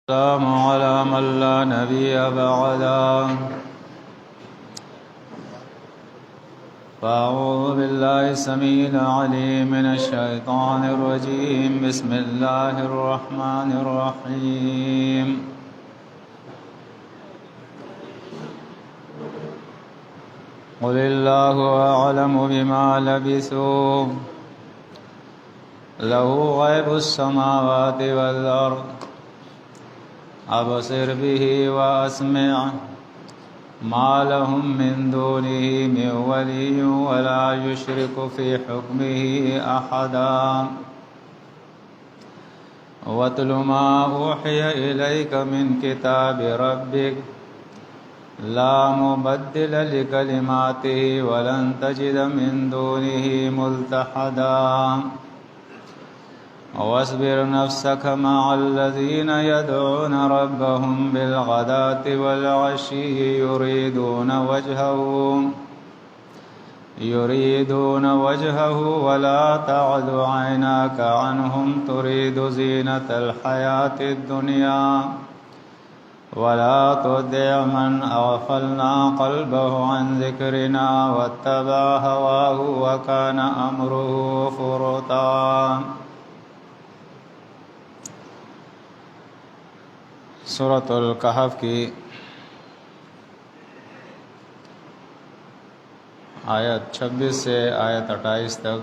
السلام على من لا نبي بعده. فأعوذ بالله السميع العليم من الشيطان الرجيم. بسم الله الرحمن الرحيم. قل الله أعلم بما لبثوا له غيب السماوات والأرض أبصر به وأسمع ما لهم من دونه من ولي ولا يشرك في حكمه أحدا. واتل ما أوحي إليك من كتاب ربك لا مبدل لكلماته ولن تجد من دونه ملتحدا. واصبر نفسك مع الذين يدعون ربهم بالغداة والعشي يريدون وجهه ولا تعد عيناك عنهم تريد زينة الحياة الدنيا ولا تطع من أغفلنا قلبه عن ذكرنا واتبع هواه وكان أمره فرطا. سورۃ الکہف کی آیت 26 سے آیت 28 تک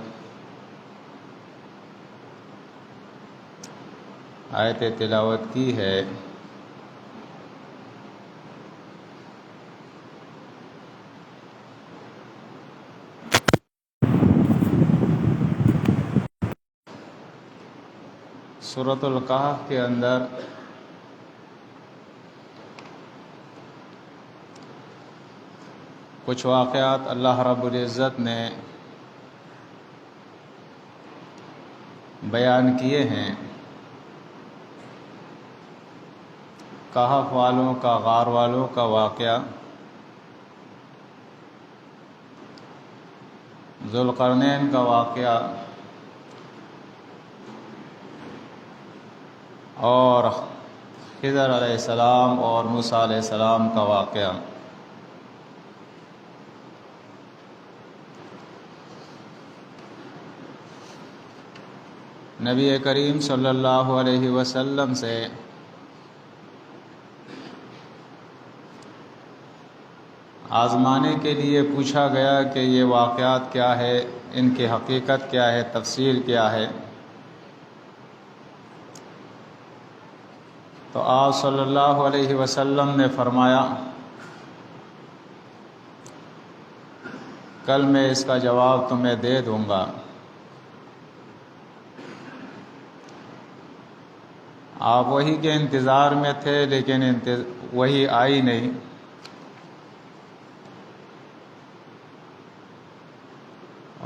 آیت تلاوت کی ہے. سورۃ الکہف کے اندر کچھ واقعات اللہ رب العزت نے بیان کیے ہیں. کہف والوں کا، غار والوں کا واقعہ، ذوالقرنین کا واقعہ اور خضر علیہ السلام اور موسیٰ علیہ السلام کا واقعہ. نبی کریم صلی اللہ علیہ وسلم سے آزمانے کے لیے پوچھا گیا کہ یہ واقعات کیا ہے، ان کی حقیقت کیا ہے، تفصیل کیا ہے. تو آپ صلی اللہ علیہ وسلم نے فرمایا کل میں اس کا جواب تمہیں دے دوں گا. آپ وحی کے انتظار میں تھے لیکن وحی آئی نہیں.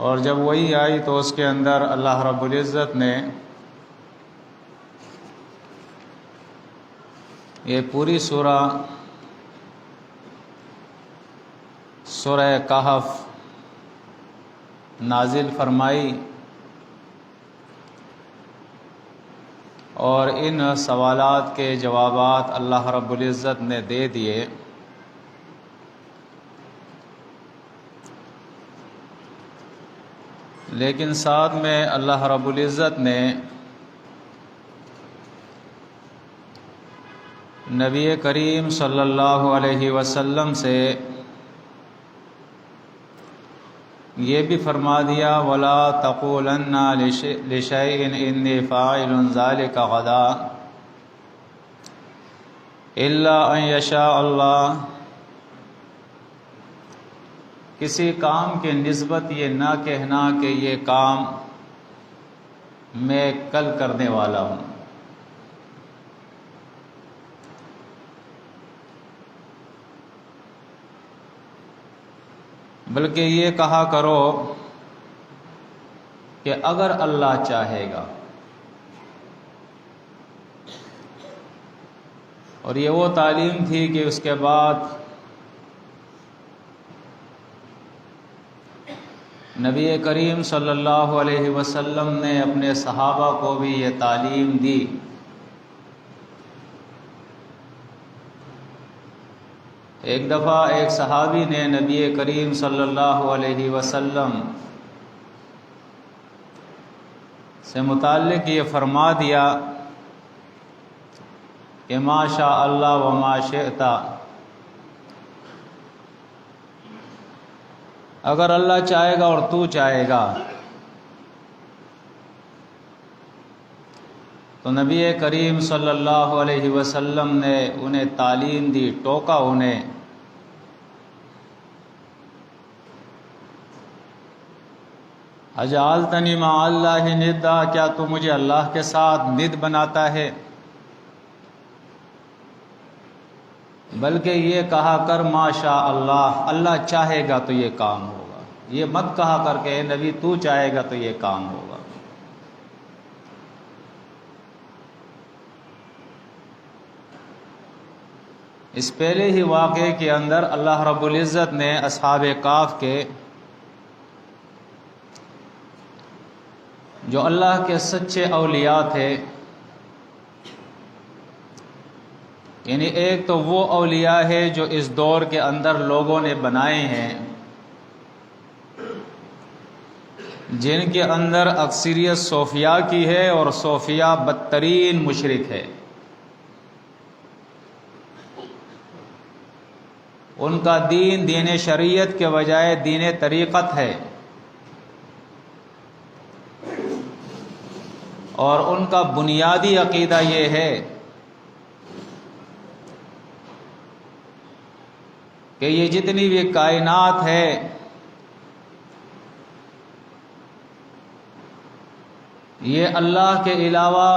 اور جب وحی آئی تو اس کے اندر اللہ رب العزت نے یہ پوری سورہ کہف نازل فرمائی اور ان سوالات کے جوابات اللہ رب العزت نے دے دیے. لیکن ساتھ میں اللہ رب العزت نے نبی کریم صلی اللہ علیہ وسلم سے یہ بھی فرما دیا وَلَا تَقُولَنَّ لِشَيْءٍ إِنِّي فَاعِلٌ ذَلِكَ غَدًا إِلَّا أَن يَشَاءَ اللَّهُ. کسی کام کے نسبت یہ نہ کہنا کہ یہ کام میں کل کرنے والا ہوں، بلکہ یہ کہا کرو کہ اگر اللہ چاہے گا. اور یہ وہ تعلیم تھی کہ اس کے بعد نبی کریم صلی اللہ علیہ وسلم نے اپنے صحابہ کو بھی یہ تعلیم دی ایک دفعہ ایک صحابی نے نبی کریم صلی اللہ علیہ وسلم سے متعلق یہ فرما دیا کہ ما شاء اللہ و ما شئت، اگر اللہ چاہے گا اور تو چاہے گا۔ تو نبی کریم صلی اللہ علیہ وسلم نے انہیں تعلیم دی، ٹوکا انہیں، اجعلتنی مع اللہ ندا، کیا تو مجھے اللہ کے ساتھ ند بناتا ہے؟ بلکہ یہ کہا کر ما شاء اللہ، اللہ چاہے گا تو یہ کام ہوگا۔ یہ مت کہا کر کہ اے نبی تو چاہے گا تو یہ کام ہوگا۔ اس پہلے ہی واقعے کے اندر اللہ رب العزت نے اصحاب کہف کے جو اللہ کے سچے اولیاء تھے، یعنی ایک تو وہ اولیاء ہے جو اس دور کے اندر لوگوں نے بنائے ہیں، جن کے اندر اکثریت صوفیاء کی ہے، اور صوفیاء بدترین مشرک ہے۔ ان کا دین دین شریعت کے بجائے دین طریقت ہے، اور ان کا بنیادی عقیدہ یہ ہے کہ یہ جتنی بھی کائنات ہے یہ اللہ کے علاوہ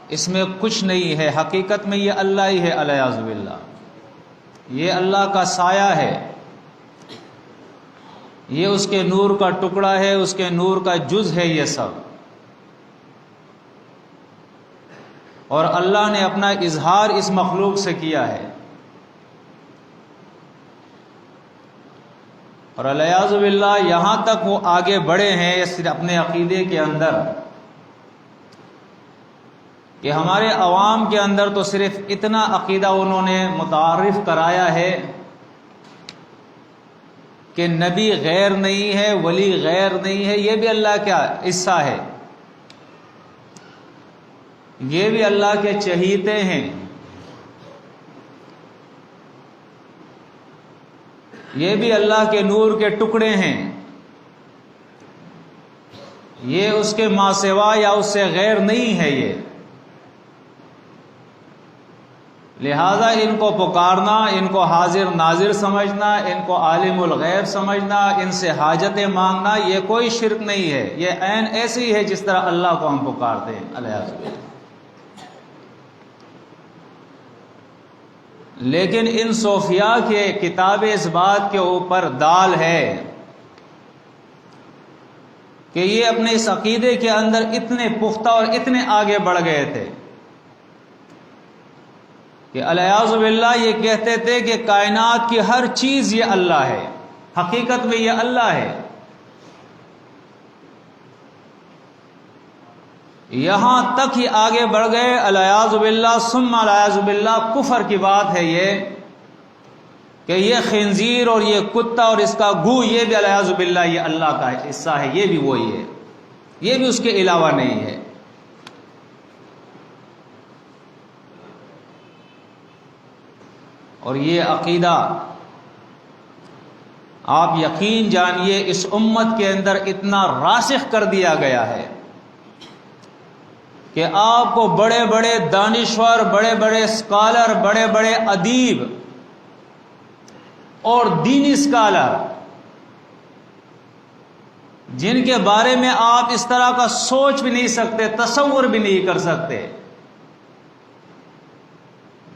اس میں کچھ نہیں ہے، حقیقت میں یہ اللہ ہی ہے، الیاذ باللہ۔ یہ اللہ کا سایہ ہے، یہ اس کے نور کا ٹکڑا ہے، اس کے نور کا جز ہے یہ سب، اور اللہ نے اپنا اظہار اس مخلوق سے کیا ہے۔ اور الیاذ باللہ یہاں تک وہ آگے بڑھے ہیں اپنے عقیدے کے اندر کہ ہمارے عوام کے اندر تو صرف اتنا عقیدہ انہوں نے متعارف کرایا ہے کہ نبی غیر نہیں ہے، ولی غیر نہیں ہے، یہ بھی اللہ کا حصہ ہے، یہ بھی اللہ کے چہیتے ہیں، یہ بھی اللہ کے نور کے ٹکڑے ہیں، یہ اس کے ماں سوا یا اس سے غیر نہیں ہے یہ۔ لہذا ان کو پکارنا، ان کو حاضر ناظر سمجھنا، ان کو عالم الغیب سمجھنا، ان سے حاجتیں مانگنا، یہ کوئی شرک نہیں ہے، یہ عین ایسی ہے جس طرح اللہ کو ہم پکارتے ہیں، الیاذ باللہ۔ لیکن ان صوفیاء کے کتاب اس بات کے اوپر دال ہے کہ یہ اپنے اس عقیدے کے اندر اتنے پختہ اور اتنے آگے بڑھ گئے تھے کہ الیاذ باللہ یہ کہتے تھے کہ کائنات کی ہر چیز یہ اللہ ہے، حقیقت میں یہ اللہ ہے۔ یہاں تک ہی آگے بڑھ گئے الیاذ باللہ، ثم الیاذ باللہ، کفر کی بات ہے یہ کہ یہ خنزیر اور یہ کتا اور اس کا گو، یہ بھی الیاذ باللہ یہ اللہ کا حصہ ہے، یہ بھی وہی ہے، یہ بھی اس کے علاوہ نہیں ہے۔ اور یہ عقیدہ آپ یقین جانیے اس امت کے اندر اتنا راسخ کر دیا گیا ہے کہ آپ کو بڑے بڑے دانشور، بڑے بڑے اسکالر، بڑے بڑے ادیب اور دینی اسکالر، جن کے بارے میں آپ اس طرح کا سوچ بھی نہیں سکتے، تصور بھی نہیں کر سکتے،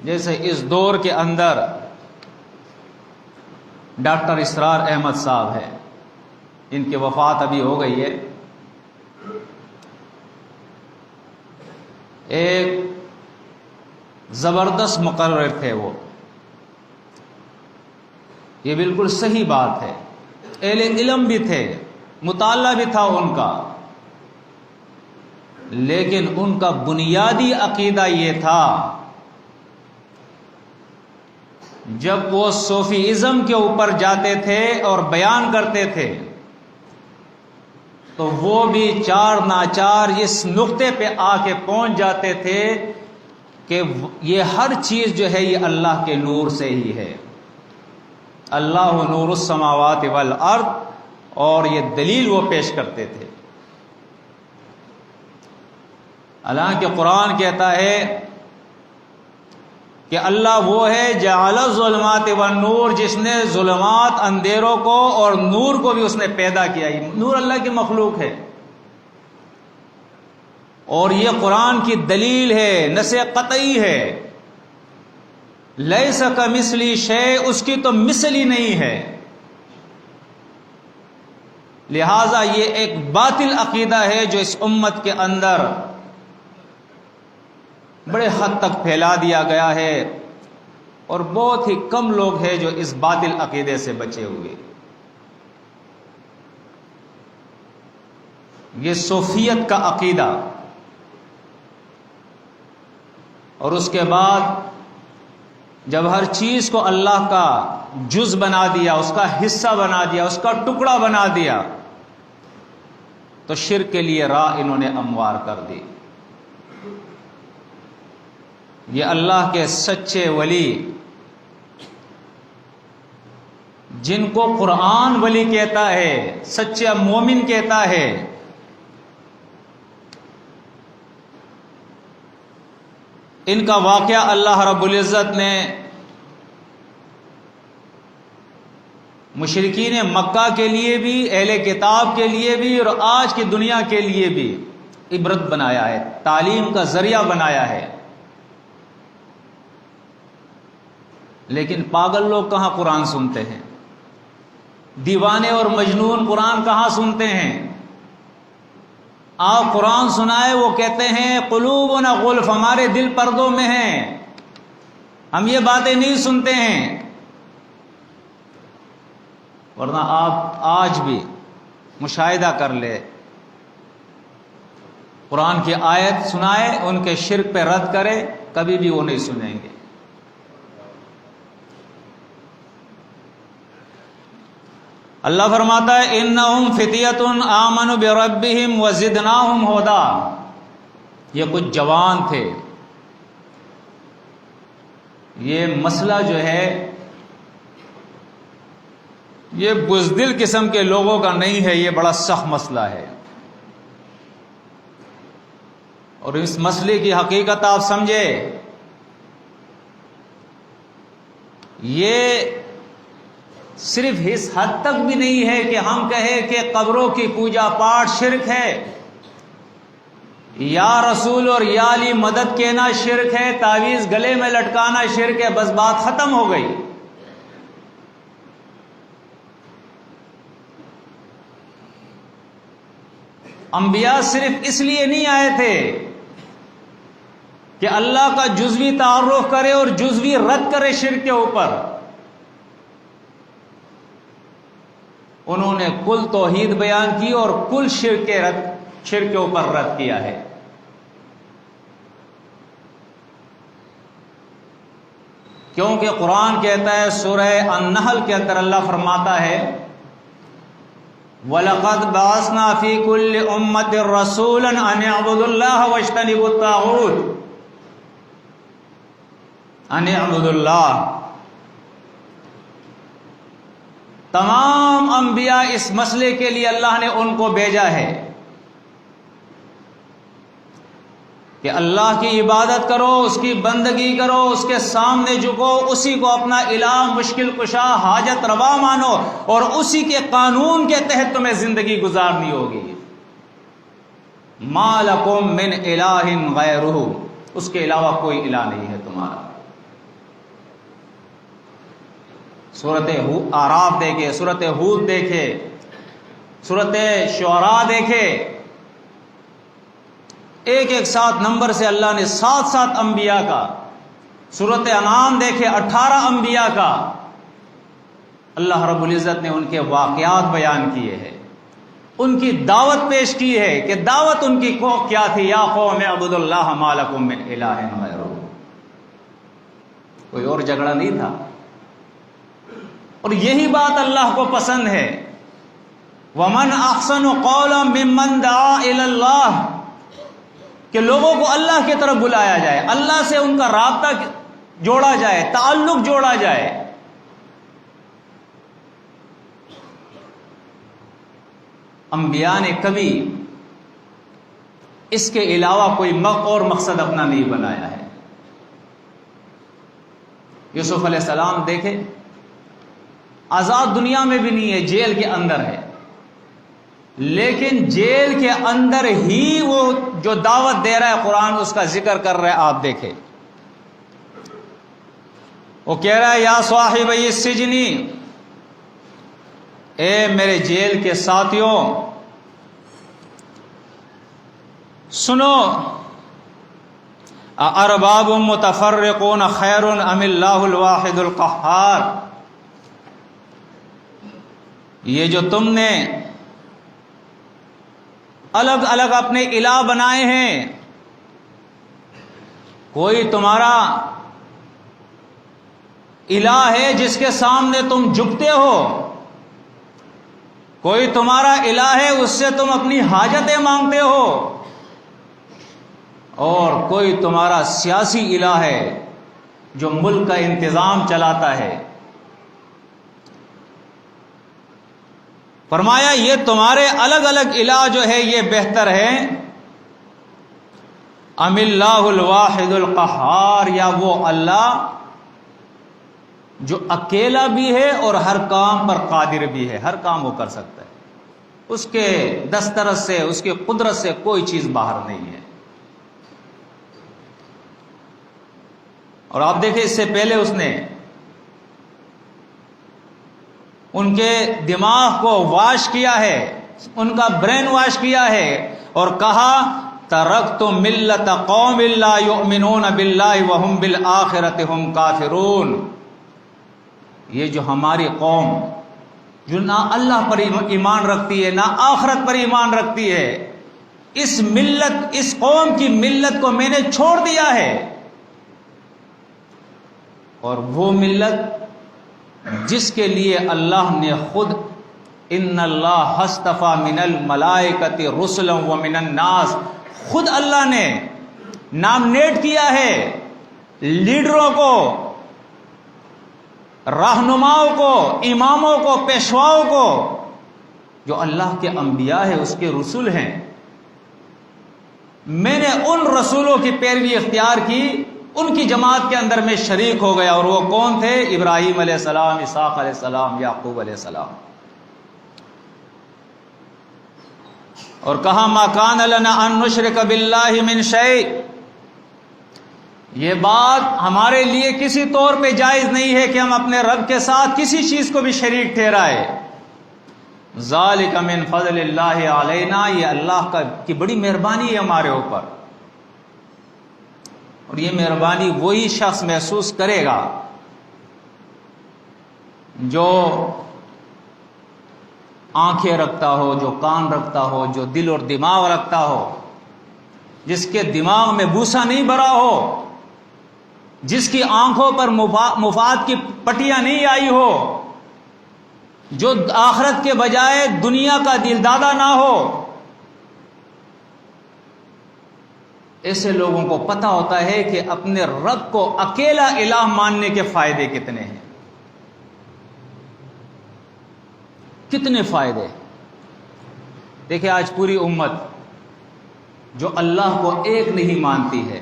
جیسے اس دور کے اندر ڈاکٹر اسرار احمد صاحب ہے، ان کی وفات ابھی ہو گئی ہے۔ ایک زبردست مقرر تھے وہ، یہ بالکل صحیح بات ہے، اہل علم بھی تھے، مطالعہ بھی تھا ان کا، لیکن ان کا بنیادی عقیدہ یہ تھا جب وہ صوفیزم کے اوپر جاتے تھے اور بیان کرتے تھے تو وہ بھی چار ناچار اس نقطے پہ آ کے پہنچ جاتے تھے کہ یہ ہر چیز جو ہے یہ اللہ کے نور سے ہی ہے. اللہ نور السماوات والارض، اور یہ دلیل وہ پیش کرتے تھے. حالانکہ قرآن کہتا ہے کہ اللہ وہ ہے جعل الظلمات والنور، جس نے ظلمات اندھیروں کو اور نور کو بھی اس نے پیدا کیا. نور اللہ کی مخلوق ہے، اور یہ قرآن کی دلیل ہے، نص قطعی ہے. لیس کمثلہ شیء، اس کی تو مثل ہی نہیں ہے. لہذا یہ ایک باطل عقیدہ ہے جو اس امت کے اندر بڑے حد تک پھیلا دیا گیا ہے، اور بہت ہی کم لوگ ہیں جو اس باطل عقیدے سے بچے ہوئے. یہ صوفیت کا عقیدہ، اور اس کے بعد جب ہر چیز کو اللہ کا جز بنا دیا، اس کا حصہ بنا دیا، اس کا ٹکڑا بنا دیا، تو شرک کے لیے راہ انہوں نے ہموار کر دی. یہ اللہ کے سچے ولی، جن کو قرآن ولی کہتا ہے، سچا مومن کہتا ہے، ان کا واقعہ اللہ رب العزت نے مشرکین مکہ کے لیے بھی، اہل کتاب کے لیے بھی، اور آج کی دنیا کے لیے بھی عبرت بنایا ہے، تعلیم کا ذریعہ بنایا ہے. لیکن پاگل لوگ کہاں قرآن سنتے ہیں؟ دیوانے اور مجنون قرآن کہاں سنتے ہیں؟ آپ قرآن سنائے وہ کہتے ہیں قلوبنا غلف، ہمارے دل پردوں میں ہیں، ہم یہ باتیں نہیں سنتے ہیں. ورنہ آپ آج بھی مشاہدہ کر لے، قرآن کی آیت سنائے، ان کے شرک پہ رد کرے، کبھی بھی وہ نہیں سنیں گے. اللہ فرماتا ہے انہم فتیۃ آمنوا بربہم وزدناہم ھدا. یہ کچھ جوان تھے. یہ مسئلہ جو ہے یہ بزدل قسم کے لوگوں کا نہیں ہے، یہ بڑا سخت مسئلہ ہے. اور اس مسئلے کی حقیقت آپ سمجھے، یہ صرف اس حد تک بھی نہیں ہے کہ ہم کہیں کہ قبروں کی پوجا پاٹ شرک ہے، یا رسول اور یا علی مدد کہنا شرک ہے، تعویذ گلے میں لٹکانا شرک ہے، بس بات ختم ہو گئی. انبیاء صرف اس لیے نہیں آئے تھے کہ اللہ کا جزوی تعارف کرے اور جزوی رد کرے شرک کے اوپر. انہوں نے کل توحید بیان کی اور کل شرک کے اوپر رد کیا ہے. کیونکہ قرآن کہتا ہے سورہ النحل کے اندر اللہ فرماتا ہے وَلَقَدْ بَعَثْنَا فِي كُلِّ أُمَّةٍ رَسُولًا أَنِ اعْبُدُوا اللَّهَ وَاجْتَنِبُوا الطَّاغُوتَ. أَنِ اعْبُدُوا اللَّهَ. تمام انبیاء اس مسئلے کے لیے اللہ نے ان کو بھیجا ہے کہ اللہ کی عبادت کرو، اس کی بندگی کرو، اس کے سامنے جھکو، اسی کو اپنا الہ، مشکل کشا، حاجت روا مانو، اور اسی کے قانون کے تحت تمہیں زندگی گزارنی ہوگی. ما لکم من الہ غیرہ، اس کے علاوہ کوئی الہ نہیں ہے تمہارا. سورۃ اعراف دیکھے، سورۃ ہود دیکھے، سورۃ شعراء دیکھے، ایک ایک 7 نمبر سے اللہ نے 7 انبیاء کا. سورۃ انعام دیکھے 18 انبیاء کا اللہ رب العزت نے ان کے واقعات بیان کیے ہیں، ان کی دعوت پیش کی ہے کہ دعوت ان کی کیا تھی، یا قوم اعبدوا اللہ ما لکم من الہ غیرہ. کوئی اور جھگڑا نہیں تھا. اور یہی بات اللہ کو پسند ہے. وَمَنْ أَحْسَنُ قَوْلًا مِّمَّنْ دَعَا إِلَى اللَّهِ کہ لوگوں کو اللہ کی طرف بلایا جائے, اللہ سے ان کا رابطہ جوڑا جائے, تعلق جوڑا جائے. انبیاء نے کبھی اس کے علاوہ کوئی اور مقصد اپنا نہیں بنایا ہے. یوسف علیہ السلام دیکھے, آزاد دنیا میں بھی نہیں ہے, جیل کے اندر ہے, لیکن جیل کے اندر ہی وہ جو دعوت دے رہا ہے قرآن اس کا ذکر کر رہا ہے. آپ دیکھیں, وہ کہہ رہا ہے یا صاحبی السجن, اے میرے جیل کے ساتھیوں سنو, ارباب متفرقون خیر ام اللہ الواحد القہار, یہ جو تم نے الگ الگ اپنے الہ بنائے ہیں, کوئی تمہارا الہ ہے جس کے سامنے تم جھکتے ہو, کوئی تمہارا الہ ہے اس سے تم اپنی حاجتیں مانگتے ہو, اور کوئی تمہارا سیاسی الہ ہے جو ملک کا انتظام چلاتا ہے. فرمایا یہ تمہارے الگ الگ الہ جو ہے یہ بہتر ہے, ام اللہ الواحد القہار, یا وہ اللہ جو اکیلا بھی ہے اور ہر کام پر قادر بھی ہے, ہر کام وہ کر سکتا ہے, اس کے دسترس سے اس کی قدرت سے کوئی چیز باہر نہیں ہے. اور آپ دیکھیں اس سے پہلے اس نے ان کے دماغ کو واش کیا ہے, ان کا برین واش کیا ہے, اور کہا ترکت ملت قوم لا یؤمنون باللہ وہم بالآخرۃ ہم کافرون, یہ جو ہماری قوم جو نہ اللہ پر ایمان رکھتی ہے نہ آخرت پر ایمان رکھتی ہے, اس ملت اس قوم کی ملت کو میں نے چھوڑ دیا ہے. اور وہ ملت جس کے لیے اللہ نے خود ان اللہ اصطفیٰ من الملائکۃ رسلا ومن الناس, خود اللہ نے نامنیٹ کیا ہے لیڈروں کو, رہنماؤں کو, اماموں کو, پیشواؤں کو, جو اللہ کے انبیاء ہیں اس کے رسول ہیں. میں نے ان رسولوں کی پیروی اختیار کی, ان کی جماعت کے اندر میں شریک ہو گیا. اور وہ کون تھے؟ ابراہیم علیہ السلام, اسحاق علیہ السلام, یعقوب علیہ السلام. اور کہا ما کان لنا ان نشرک باللہ من شیء, یہ بات ہمارے لیے کسی طور پہ جائز نہیں ہے کہ ہم اپنے رب کے ساتھ کسی چیز کو بھی شریک ٹھہرائے. ذالک من فضل اللہ علینا, یہ اللہ کی بڑی مہربانی ہے ہمارے اوپر. اور یہ مہربانی وہی شخص محسوس کرے گا جو آنکھیں رکھتا ہو, جو کان رکھتا ہو, جو دل اور دماغ رکھتا ہو, جس کے دماغ میں بھوسا نہیں بھرا ہو, جس کی آنکھوں پر مفاد کی پٹیاں نہیں آئی ہو, جو آخرت کے بجائے دنیا کا دلدادہ نہ ہو. ایسے لوگوں کو پتہ ہوتا ہے کہ اپنے رب کو اکیلا الہ ماننے کے فائدے کتنے ہیں, کتنے فائدے. دیکھیں آج پوری امت جو اللہ کو ایک نہیں مانتی ہے,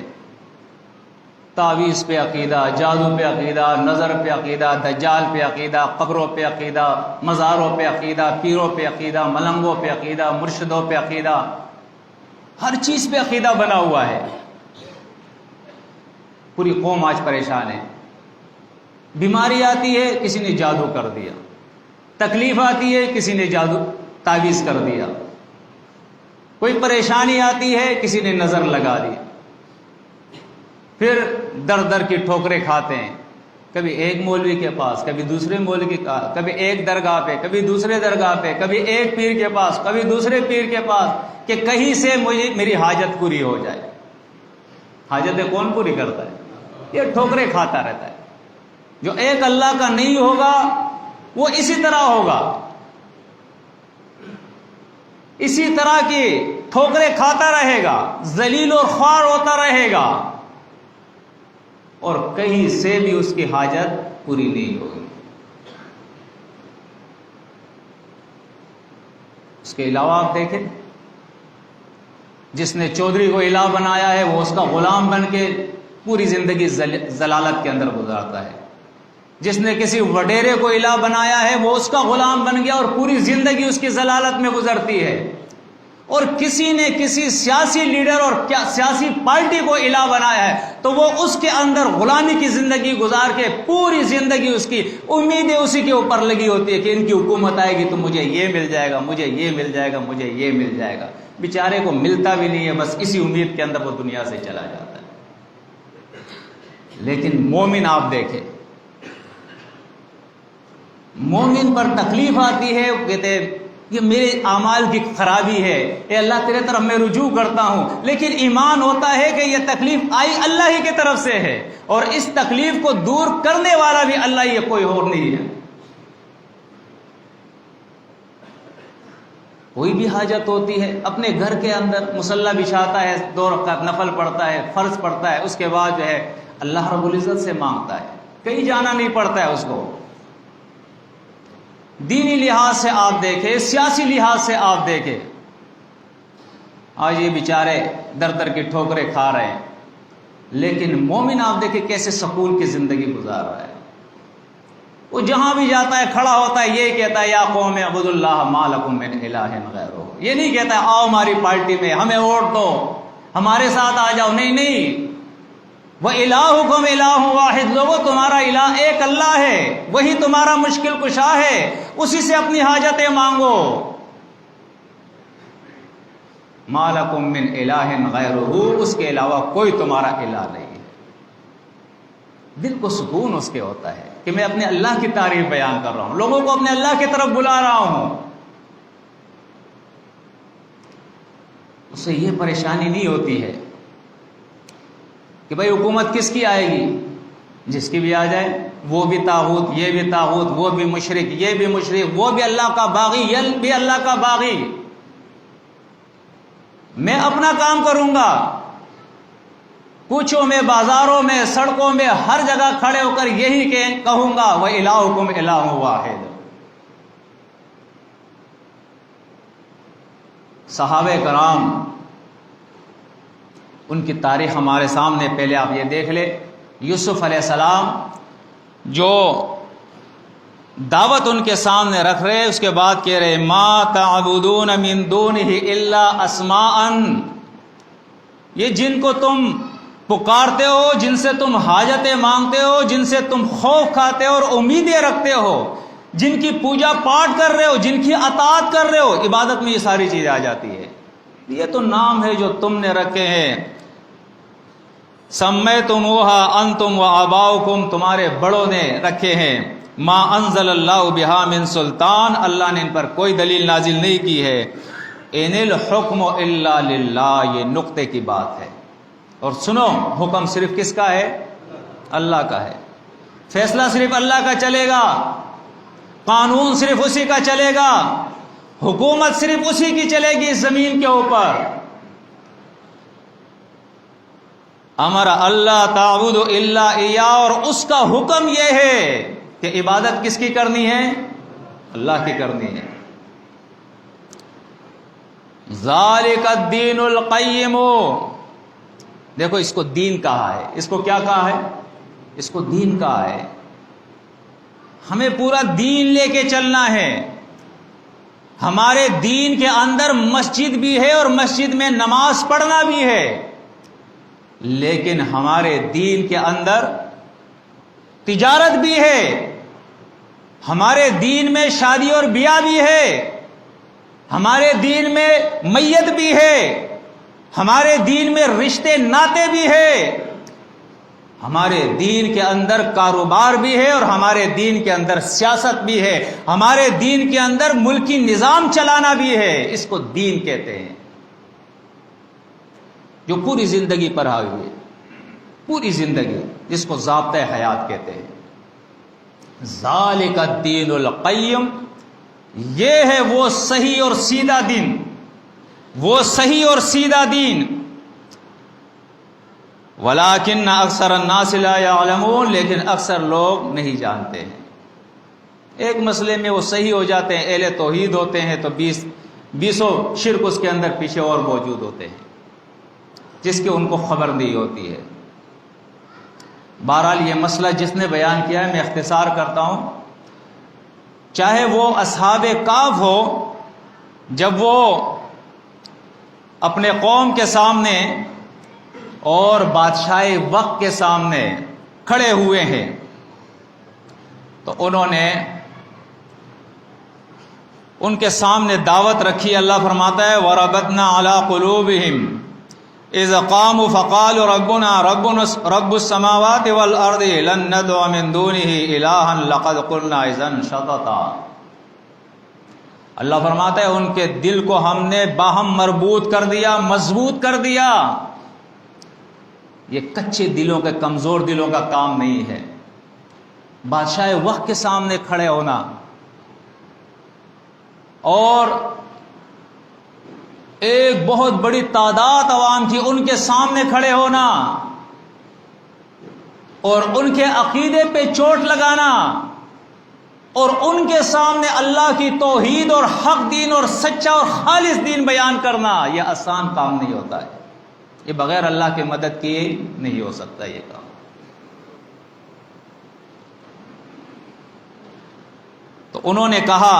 تعویذ پہ عقیدہ, جادو پہ عقیدہ, نظر پہ عقیدہ, دجال پہ عقیدہ, قبروں پہ عقیدہ, مزاروں پہ عقیدہ, پیروں پہ عقیدہ, ملنگوں پہ عقیدہ, مرشدوں پہ عقیدہ, ہر چیز پہ عقیدہ بنا ہوا ہے. پوری قوم آج پریشان ہے. بیماری آتی ہے کسی نے جادو کر دیا, تکلیف آتی ہے کسی نے جادو تعویذ کر دیا, کوئی پریشانی آتی ہے کسی نے نظر لگا دی, پھر در در کی ٹھوکریں کھاتے ہیں, کبھی ایک مولوی کے پاس, کبھی دوسرے مولوی کے پاس, کبھی ایک درگاہ پہ, کبھی دوسرے درگاہ پہ, کبھی ایک پیر کے پاس, کبھی دوسرے پیر کے پاس, کہ کہیں سے مجھے میری حاجت پوری ہو جائے. حاجتیں کون پوری کرتا ہے؟ یہ ٹھوکریں کھاتا رہتا ہے. جو ایک اللہ کا نہیں ہوگا وہ اسی طرح ہوگا، اسی طرح کی ٹھوکریں کھاتا رہے گا، ذلیل اور خوار ہوتا رہے گا، اور کہیں سے بھی اس کی حاجت پوری نہیں ہوگی۔ اس کے علاوہ آپ دیکھیں، جس نے چودھری کو الہ بنایا ہے وہ اس کا غلام بن کے پوری زندگی ضلالت کے اندر گزارتا ہے، جس نے کسی وڈیرے کو الہ بنایا ہے وہ اس کا غلام بن گیا اور پوری زندگی اس کی ضلالت میں گزرتی ہے، اور کسی نے کسی سیاسی لیڈر اور سیاسی پارٹی کو الہ بنایا ہے تو وہ اس کے اندر غلامی کی زندگی گزار کے پوری زندگی اس کی امیدیں اسی کے اوپر لگی ہوتی ہے کہ ان کی حکومت آئے گی تو مجھے یہ مل جائے گا، مجھے یہ مل جائے گا، مجھے یہ مل جائے گا۔ بیچارے کو ملتا بھی نہیں ہے، بس اسی امید کے اندر وہ دنیا سے چلا جاتا ہے۔ لیکن مومن آپ دیکھیں، مومن پر تکلیف آتی ہے، وہ کہتے ہیں یہ میرے اعمال کی خرابی ہے، اے اللہ تیرے طرف میں رجوع کرتا ہوں، لیکن ایمان ہوتا ہے کہ یہ تکلیف آئی اللہ ہی کی طرف سے ہے، اور اس تکلیف کو دور کرنے والا بھی اللہ ہی ہے، کوئی اور نہیں ہے۔ کوئی بھی حاجت ہوتی ہے اپنے گھر کے اندر مصلی بچھاتا ہے، 2 رکعت نفل پڑھتا ہے، فرض پڑھتا ہے، اس کے بعد جو ہے اللہ رب العزت سے مانگتا ہے، کہیں جانا نہیں پڑتا ہے اس کو۔ دینی لحاظ سے آپ دیکھیں، سیاسی لحاظ سے آپ دیکھیں، آج یہ بیچارے در در کی ٹھوکریں کھا رہے ہیں، لیکن مومن آپ دیکھیں کیسے سکون کی زندگی گزار رہا ہے۔ وہ جہاں بھی جاتا ہے کھڑا ہوتا ہے، یہ کہتا ہے یا قوم اعبدوا اللہ ما لکم من الہ غیرہ، یہ نہیں کہتا ہے آؤ ہماری پارٹی میں، ہمیں ووٹ دو، ہمارے ساتھ آ جاؤ، نہیں نہیں، وَإِلَٰهُكُمْ إِلَٰهٌ وَاحِدٌ، لوگو تمہارا الہ ایک اللہ ہے، وہی تمہارا مشکل کشا ہے، اسی سے اپنی حاجتیں مانگو۔ مَا لَكُم مِّنْ إِلَٰهٍ غَيْرُهُ، اس کے علاوہ کوئی تمہارا الہ نہیں ہے۔ دل کو سکون اس کے ہوتا ہے کہ میں اپنے اللہ کی تعریف بیان کر رہا ہوں، لوگوں کو اپنے اللہ کی طرف بلا رہا ہوں۔ اسے یہ پریشانی نہیں ہوتی ہے کہ بھائی حکومت کس کی آئے گی، جس کی بھی آ جائے، وہ بھی طاغوت، یہ بھی طاغوت، وہ بھی مشرک، یہ بھی مشرک، وہ بھی اللہ کا باغی، یہ بھی اللہ کا باغی، میں اپنا کام کروں گا۔ کوچوں میں، بازاروں میں، سڑکوں میں، ہر جگہ کھڑے ہو کر یہی کہوں گا وَإِلَٰهُكُمْ إِلَٰهٌ وَاحِدٌ۔ صحابہ کرام، ان کی تاریخ ہمارے سامنے، پہلے آپ یہ دیکھ لیں، یوسف علیہ السلام جو دعوت ان کے سامنے رکھ رہے، اس کے بعد کہہ رہے ما تعبدون من دونہ الا اسماء، یہ جن کو تم پکارتے ہو، جن سے تم حاجتیں مانگتے ہو، جن سے تم خوف کھاتے ہو اور امیدیں رکھتے ہو، جن کی پوجا پاٹ کر رہے ہو، جن کی اطاعت کر رہے ہو، عبادت میں یہ ساری چیزیں آ جاتی ہے، یہ تو نام ہے جو تم نے رکھے ہیں۔ سمیتموہا انتم و آباؤکم، تمہارے بڑوں نے رکھے ہیں۔ ما انزل اللہ بہا من سلطان، اللہ نے ان پر کوئی دلیل نازل نہیں کی ہے۔ ان الحکم الا للہ، یہ نقطے کی بات ہے۔ اور سنو، حکم صرف کس کا ہے؟ اللہ کا ہے، فیصلہ صرف اللہ کا چلے گا، قانون صرف اسی کا چلے گا، حکومت صرف اسی کی چلے گی اس زمین کے اوپر۔ امر اللہ تعبد الا ایاہ، اور اس کا حکم یہ ہے کہ عبادت کس کی کرنی ہے؟ اللہ کی کرنی ہے۔ ذالک الدین القیم، دیکھو اس کو دین کہا ہے، اس کو کیا کہا ہے؟ اس کو دین کہا ہے۔ ہمیں پورا دین لے کے چلنا ہے۔ ہمارے دین کے اندر مسجد بھی ہے اور مسجد میں نماز پڑھنا بھی ہے، لیکن ہمارے دین کے اندر تجارت بھی ہے، ہمارے دین میں شادی اور بیاہ بھی ہے، ہمارے دین میں میت بھی ہے، ہمارے دین میں رشتے ناطے بھی ہے، ہمارے دین کے اندر کاروبار بھی ہے، اور ہمارے دین کے اندر سیاست بھی ہے، ہمارے دین کے اندر ملکی نظام چلانا بھی ہے۔ اس کو دین کہتے ہیں، جو پوری زندگی پر آئی ہوئی ہے، پوری زندگی، جس کو ضابطۂ حیات کہتے ہیں۔ ذالک الدین القیم، یہ ہے وہ صحیح اور سیدھا دین، وہ صحیح اور سیدھا دین، ولیکن اکثر الناس لا یعلمون، لیکن اکثر لوگ نہیں جانتے ہیں۔ ایک مسئلے میں وہ صحیح ہو جاتے ہیں، اہل توحید ہوتے ہیں، تو بیسوں شرک اس کے اندر پیچھے اور موجود ہوتے ہیں جس کی ان کو خبر نہیں ہوتی ہے۔ بہرحال یہ مسئلہ جس نے بیان کیا ہے، میں اختصار کرتا ہوں، چاہے وہ اصحاب کہف ہو، جب وہ اپنے قوم کے سامنے اور بادشاہ وقت کے سامنے کھڑے ہوئے ہیں تو انہوں نے ان کے سامنے دعوت رکھی۔ اللہ فرماتا ہے وَرَبَطْنَا عَلَىٰ قُلُوبِهِمْ اِذْ قَامُوا فَقَالُوا رَبُّ السَّمَاوَاتِ وَالْأَرْضِ لَن نَّدْعُوَ مِن دُونِهِ إِلَٰهًا لَقَدْ قُلْنَا إِذًا شَطَطًا۔ اللہ فرماتا ہے ان کے دل کو ہم نے باہم مربوط کر دیا، مضبوط کر دیا۔ یہ کچے دلوں کے، کمزور دلوں کا کام نہیں ہے۔ بادشاہ وقت کے سامنے کھڑے ہونا اور ایک بہت بڑی تعداد عوام کی ان کے سامنے کھڑے ہونا اور ان کے عقیدے پہ چوٹ لگانا اور ان کے سامنے اللہ کی توحید اور حق دین اور سچا اور خالص دین بیان کرنا، یہ آسان کام نہیں ہوتا ہے، یہ بغیر اللہ کی مدد کیے نہیں ہو سکتا یہ کام۔ تو انہوں نے کہا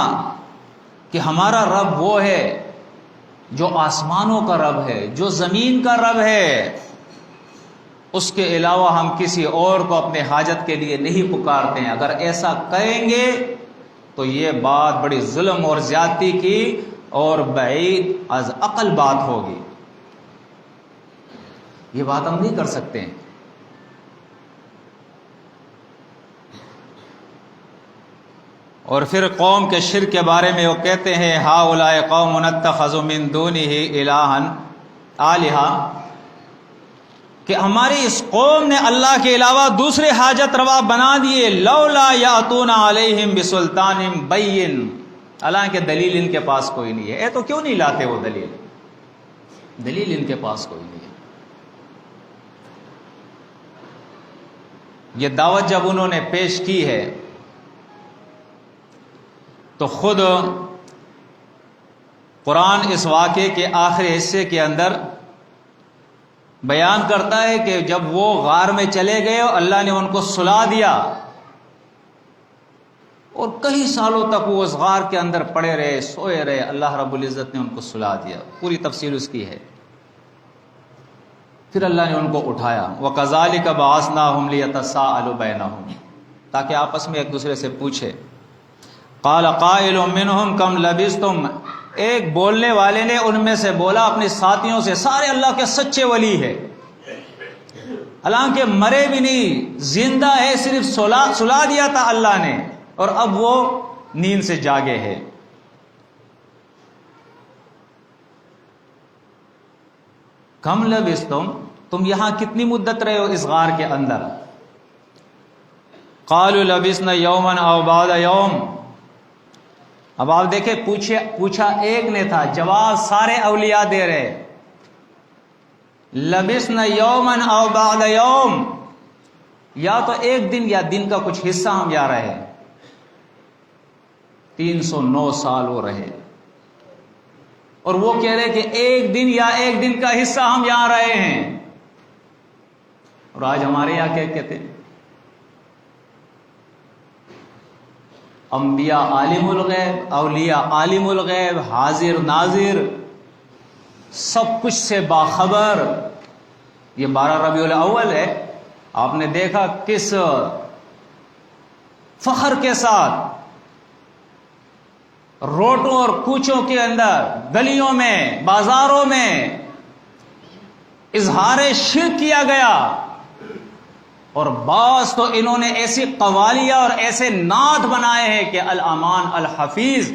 کہ ہمارا رب وہ ہے جو آسمانوں کا رب ہے، جو زمین کا رب ہے، اس کے علاوہ ہم کسی اور کو اپنے حاجت کے لیے نہیں پکارتے ہیں۔ اگر ایسا کہیں گے تو یہ بات بڑی ظلم اور زیادتی کی اور بعید از عقل بات ہوگی، یہ بات ہم نہیں کر سکتے ہیں۔ اور پھر قوم کے شرک کے بارے میں وہ کہتے ہیں ہؤلاء قوم اتخذوا من دونہ الہا آلہہ، کہ ہماری اس قوم نے اللہ کے علاوہ دوسرے حاجت روا بنا دیے، لولا یاتون علیہم بسلطان بین، حالانکہ دلیل ان کے پاس کوئی نہیں ہے۔ تو کیوں نہیں لاتے وہ دلیل ان کے پاس کوئی نہیں ہے۔ یہ دعوت جب انہوں نے پیش کی ہے تو خود قرآن اس واقعے کے آخری حصے کے اندر بیان کرتا ہے کہ جب وہ غار میں چلے گئے اور اللہ نے ان کو سلا دیا اور کئی سالوں تک وہ اس غار کے اندر پڑے رہے، سوئے رہے، اللہ رب العزت نے ان کو سلا دیا، پوری تفصیل اس کی ہے۔ پھر اللہ نے ان کو اٹھایا، وَكَذَلِكَ بَعَثْنَاهُمْ لِيَتَسَاءَلُوا بَيْنَهُمْ، تاکہ آپس میں ایک دوسرے سے پوچھے۔ قال قائل منہم کم لبثتم، ایک بولنے والے نے ان میں سے بولا اپنے ساتھیوں سے، سارے اللہ کے سچے ولی ہے، حالانکہ مرے بھی نہیں، زندہ ہے، صرف سلا دیا تھا اللہ نے اور اب وہ نیند سے جاگے ہے۔ کم لبثتم، تم یہاں کتنی مدت رہے ہو اس غار کے اندر؟ قالوا لبثنا یوما او بعض یوم، اب آپ دیکھیں پوچھا ایک نے تھا، جواب سارے اولیاء دے رہے، لبثنا یوما او بعض یوم، یا تو ایک دن یا دن کا کچھ حصہ ہم یہاں رہے۔ 309 سال وہ رہے اور وہ کہہ رہے کہ ایک دن یا ایک دن کا حصہ ہم یہاں رہے ہیں۔ اور آج ہمارے یہاں کیا کہتے ہیں؟ انبیاء عالم الغیب، اولیاء عالم الغیب، حاضر ناظر، سب کچھ سے باخبر۔ یہ 12 ربیع الاول ہے، آپ نے دیکھا کس فخر کے ساتھ روڈوں اور کوچوں کے اندر، گلیوں میں، بازاروں میں اظہار شرک کیا گیا، اور بعض تو انہوں نے ایسی قوالیہ اور ایسے نعت بنائے ہیں کہ الامان الحفیظ،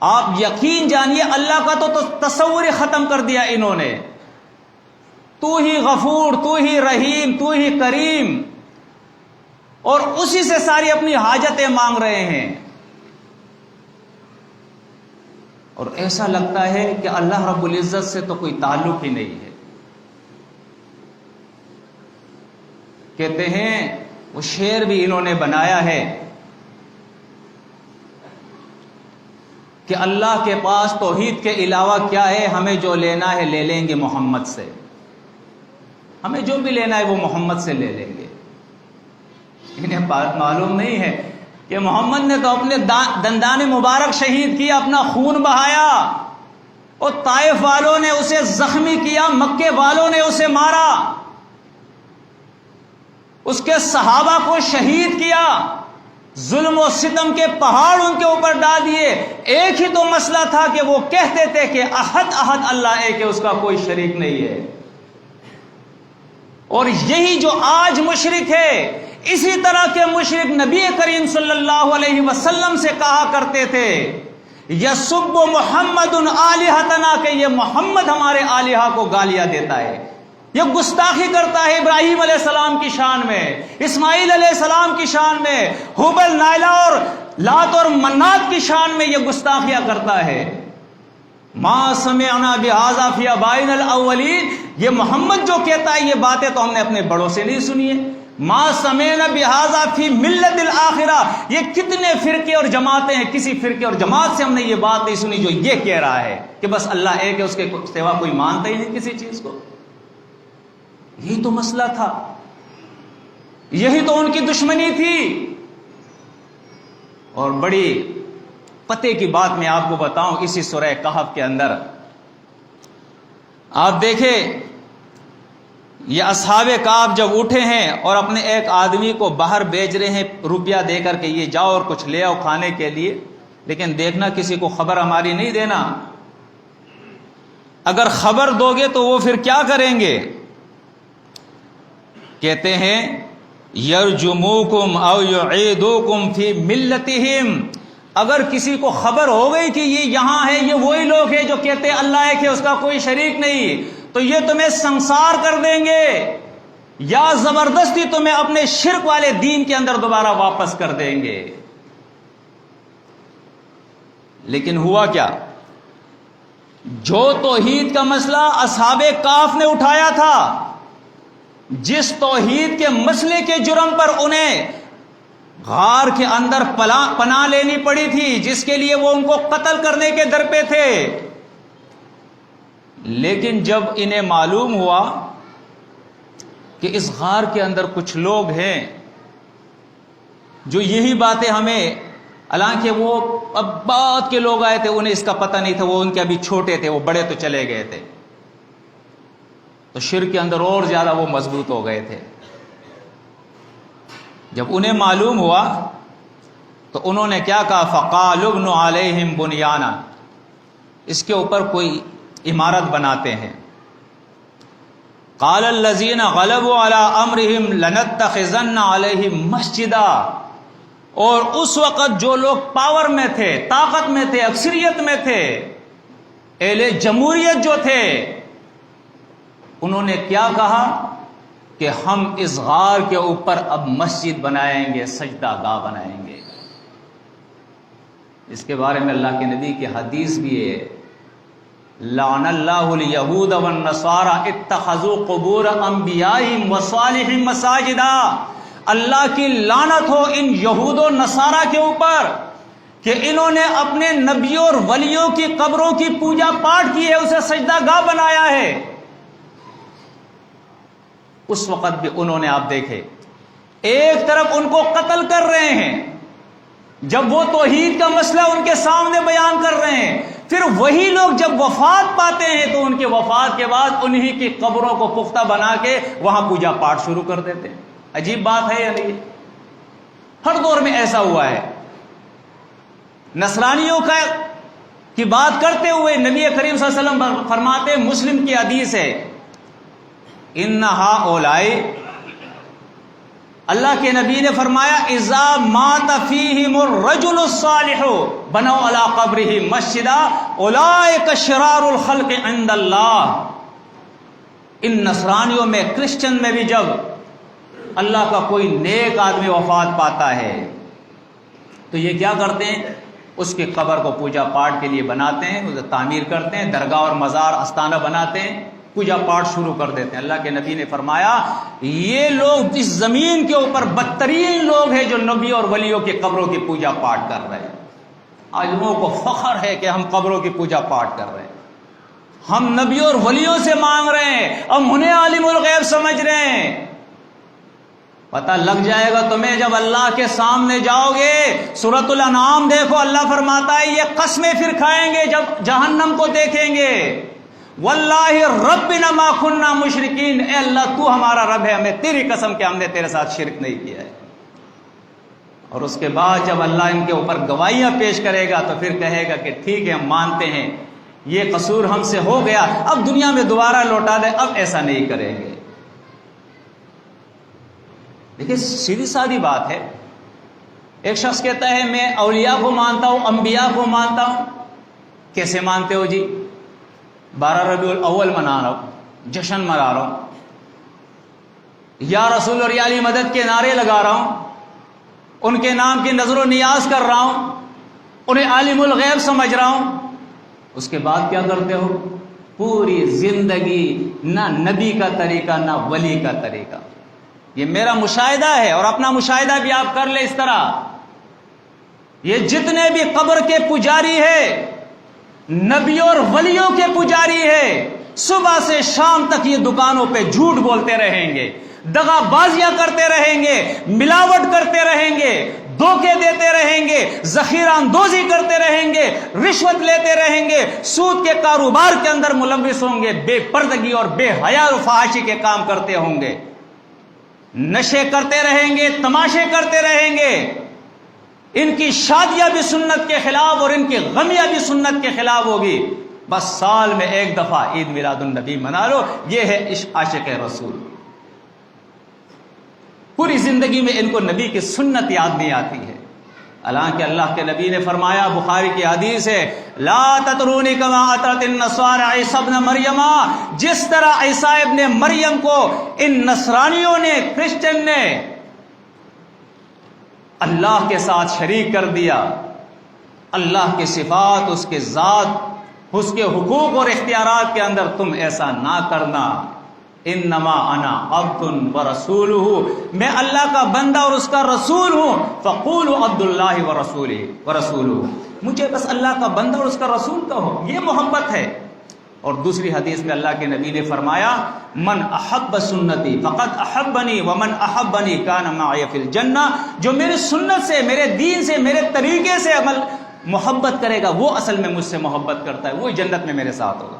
آپ یقین جانیے اللہ کا تو تصور ختم کر دیا انہوں نے۔ تو ہی غفور، تو ہی رحیم، تو ہی کریم، اور اسی سے ساری اپنی حاجتیں مانگ رہے ہیں، اور ایسا لگتا ہے کہ اللہ رب العزت سے تو کوئی تعلق ہی نہیں ہے۔ کہتے ہیں وہ شعر بھی انہوں نے بنایا ہے کہ اللہ کے پاس توحید کے علاوہ کیا ہے، ہمیں جو لینا ہے لے لیں گے محمد سے، ہمیں جو بھی لینا ہے وہ محمد سے لے لیں گے۔ انہیں معلوم نہیں ہے کہ محمد نے تو اپنے دندان مبارک شہید کیا، اپنا خون بہایا، اور طائف والوں نے اسے زخمی کیا، مکے والوں نے اسے مارا، اس کے صحابہ کو شہید کیا، ظلم و ستم کے پہاڑ ان کے اوپر ڈال دیے۔ ایک ہی تو مسئلہ تھا کہ وہ کہتے تھے کہ احد احد اللہ ایک ہے، اس کا کوئی شریک نہیں ہے۔ اور یہی جو آج مشرک ہے، اسی طرح کے مشرک نبی کریم صلی اللہ علیہ وسلم سے کہا کرتے تھے یسب محمد آلہتنا، کہ یہ محمد ہمارے آلہہ کو گالیاں دیتا ہے، یہ گستاخی کرتا ہے ابراہیم علیہ السلام کی شان میں، اسماعیل علیہ السلام کی شان میں، حبل نائلہ اور لات اور منات کی شان میں یہ گستاخیاں کرتا ہے۔ ما سمعنا بہذا فی آبائنا الاولین، یہ محمد جو کہتا ہے یہ باتیں تو ہم نے اپنے بڑوں سے نہیں سنی ہے۔ ما سمعنا بہذا فی ملت الاخرہ، یہ کتنے فرقے اور جماعتیں ہیں، کسی فرقے اور جماعت سے ہم نے یہ بات نہیں سنی جو یہ کہہ رہا ہے کہ بس اللہ ایک ہے، اس کے سوا کوئی مانتا ہی نہیں کسی چیز کو۔ یہی تو مسئلہ تھا، یہی تو ان کی دشمنی تھی۔ اور بڑی پتے کی بات میں آپ کو بتاؤں، اسی سورہ کہف کے اندر آپ دیکھیں، یہ اصحاب کہف جب اٹھے ہیں اور اپنے ایک آدمی کو باہر بھیج رہے ہیں روپیہ دے کر کے یہ جاؤ اور کچھ لے آؤ کھانے کے لیے، لیکن دیکھنا کسی کو خبر ہماری نہیں دینا، اگر خبر دو گے تو وہ پھر کیا کریں گے؟ کہتے ہیں یرجموکم او یعیدوکم فی ملتہم، اگر کسی کو خبر ہو گئی کہ یہ یہاں ہے، یہ وہی لوگ ہیں جو کہتے ہیں اللہ ایک ہے، اس کا کوئی شریک نہیں، تو یہ تمہیں سنسار کر دیں گے یا زبردستی تمہیں اپنے شرک والے دین کے اندر دوبارہ واپس کر دیں گے۔ لیکن ہوا کیا؟ جو توحید کا مسئلہ اصحاب کہف نے اٹھایا تھا، جس توحید کے مسئلے کے جرم پر انہیں غار کے اندر پناہ لینی پڑی تھی، جس کے لیے وہ ان کو قتل کرنے کے در پہ تھے، لیکن جب انہیں معلوم ہوا کہ اس غار کے اندر کچھ لوگ ہیں جو یہی باتیں ہمیں، حالانکہ وہ اب بعد کے لوگ آئے تھے، انہیں اس کا پتہ نہیں تھا، وہ ان کے ابھی چھوٹے تھے، وہ بڑے تو چلے گئے تھے، تو شرک کے اندر اور زیادہ وہ مضبوط ہو گئے تھے۔ جب انہیں معلوم ہوا تو انہوں نے کیا کہا؟ فَقَالُوا ابْنُوا عَلَيْهِمْ بُنْيَانًا، اس کے اوپر کوئی عمارت بناتے ہیں۔ قَالَ الَّذِينَ غَلَبُوا عَلَىٰ أَمْرِهِمْ لَنَتَّخِذَنَّ عَلَيْهِمْ مَسْجِدًا، اور اس وقت جو لوگ پاور میں تھے، طاقت میں تھے، اکثریت میں تھے، اہل جمہوریت جو تھے، انہوں نے کیا کہا کہ ہم اس غار کے اوپر اب مسجد بنائیں گے، سجدہ گاہ بنائیں گے۔ اس کے بارے میں اللہ کے نبی کی حدیث بھی ہے، لعن اللہ الیہود والنصارى اتخذوا قبور انبیائہم وصالحہم مساجدا، اللہ کی لعنت ہو ان یہود و نصارہ کے اوپر کہ انہوں نے اپنے نبیوں اور ولیوں کی قبروں کی پوجا پاٹ کی ہے، اسے سجدہ گاہ بنایا ہے۔ اس وقت بھی انہوں نے، آپ دیکھے، ایک طرف ان کو قتل کر رہے ہیں جب وہ توحید کا مسئلہ ان کے سامنے بیان کر رہے ہیں، پھر وہی لوگ جب وفات پاتے ہیں تو ان کے وفات کے بعد انہی کی قبروں کو پختہ بنا کے وہاں پوجا پاٹ شروع کر دیتے ہیں۔ عجیب بات ہے یا نہیں؟ ہر دور میں ایسا ہوا ہے۔ نصرانیوں کی بات کرتے ہوئے نبی کریم صلی اللہ علیہ وسلم فرماتے، مسلم کی حدیث ہے، ان ہؤلاء، اللہ کے نبی نے فرمایا، اذا مات فیہم الرجل الصالح بنوا علی قبرہ مسجدا اولئک شرار الخلق عند اللہ۔ ان نصرانیوں میں، کرسچن میں بھی جب اللہ کا کوئی نیک آدمی وفات پاتا ہے تو یہ کیا کرتے ہیں، اس کے قبر کو پوجا پاٹ کے لیے بناتے ہیں، اسے تعمیر کرتے ہیں، درگاہ اور مزار استانہ بناتے ہیں، پوجا پاٹ شروع کر دیتے ہیں۔ اللہ کے نبی نے فرمایا یہ لوگ اس زمین کے اوپر بدترین لوگ ہیں جو نبی اور ولیوں کی قبروں کی پوجا پاٹ کر رہے ہیں۔ آج لوگوں کو فخر ہے کہ ہم قبروں کی پوجا پاٹ کر رہے ہیں، ہم نبی اور ولیوں سے مانگ رہے ہیں، ہم انہیں عالم الغیب سمجھ رہے ہیں۔ پتہ لگ جائے گا تمہیں جب اللہ کے سامنے جاؤ گے۔ سورۃ الانعام دیکھو، اللہ فرماتا ہے یہ قسمیں پھر کھائیں گے جب جہنم کو دیکھیں گے، واللہ ربنا ما كنا مشرکین، اے اللہ تو ہمارا رب ہے، ہمیں تیری قسم کہ ہم نے تیرے ساتھ شرک نہیں کیا ہے۔ اور اس کے بعد جب اللہ ان کے اوپر گواہیاں پیش کرے گا تو پھر کہے گا کہ ٹھیک ہے ہم مانتے ہیں یہ قصور ہم سے ہو گیا، اب دنیا میں دوبارہ لوٹا دے، اب ایسا نہیں کریں گے۔ دیکھیے سیدھی سادی بات ہے، ایک شخص کہتا ہے میں اولیاء کو مانتا ہوں، انبیاء کو مانتا ہوں۔ کیسے مانتے ہو جی؟ 12 ربیع الاول منا رہا ہوں، جشن منا رہا ہوں، یا رسول اور یا علی مدد کے نعرے لگا رہا ہوں، ان کے نام کی نظر و نیاز کر رہا ہوں، انہیں عالم الغیب سمجھ رہا ہوں۔ اس کے بعد کیا کرتے ہو؟ پوری زندگی نہ نبی کا طریقہ نہ ولی کا طریقہ۔ یہ میرا مشاہدہ ہے اور اپنا مشاہدہ بھی آپ کر لیں اس طرح، یہ جتنے بھی قبر کے پجاری ہیں، نبیوں اور ولیوں کے پجاری ہیں، صبح سے شام تک یہ دکانوں پہ جھوٹ بولتے رہیں گے، دغا بازیاں کرتے رہیں گے، ملاوٹ کرتے رہیں گے، دھوکے دیتے رہیں گے، ذخیرہ اندوزی کرتے رہیں گے، رشوت لیتے رہیں گے، سود کے کاروبار کے اندر ملوث ہوں گے، بے پردگی اور بے حیا اور فحاشی کے کام کرتے ہوں گے، نشے کرتے رہیں گے، تماشے کرتے رہیں گے۔ ان کی شادیاں بھی سنت کے خلاف اور ان کی غمیاں بھی سنت کے خلاف ہوگی۔ بس سال میں ایک دفعہ عید میلاد النبی منا لو، یہ ہے عاشق رسول۔ پوری زندگی میں ان کو نبی کی سنت یاد نہیں آتی ہے، حالانکہ اللہ کے نبی نے فرمایا، بخاری کی حدیث ہے، لا تطرونی کما اطرت النصارى عیسی ابن مریم، جس طرح عیسی ابن مریم کو ان نصرانیوں نے، کرسچن نے اللہ کے ساتھ شریک کر دیا، اللہ کے صفات، اس کے ذات، اس کے حقوق اور اختیارات کے اندر تم ایسا نہ کرنا۔ انما انا عبد ورسولہ، میں اللہ کا بندہ اور اس کا رسول ہوں، فقولوا عبد اللہ ورسولہ، مجھے بس اللہ کا بندہ اور اس کا رسول کہو، یہ محبت ہے۔ اور دوسری حدیث میں اللہ کے نبی نے فرمایا، من احب سنتی فقد احبنی ومن احبنی کان معی فی الجنہ، جو میری سنت سے، میرے دین سے، میرے طریقے سے عمل محبت کرے گا وہ اصل میں مجھ سے محبت کرتا ہے، وہ جنت میں میرے ساتھ ہوگا۔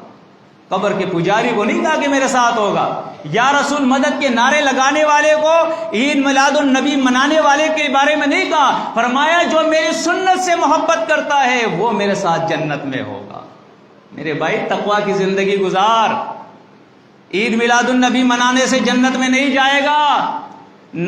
قبر کے پجاری کو نہیں کہا کہ میرے ساتھ ہوگا، یا رسول مدد کے نعرے لگانے والے کو، عید میلاد النبی منانے والے کے بارے میں نہیں کہا، فرمایا جو میری سنت سے محبت کرتا ہے وہ میرے ساتھ جنت میں ہوگا۔ میرے بھائی تقویٰ کی زندگی گزار، عید میلاد النبی منانے سے جنت میں نہیں جائے گا،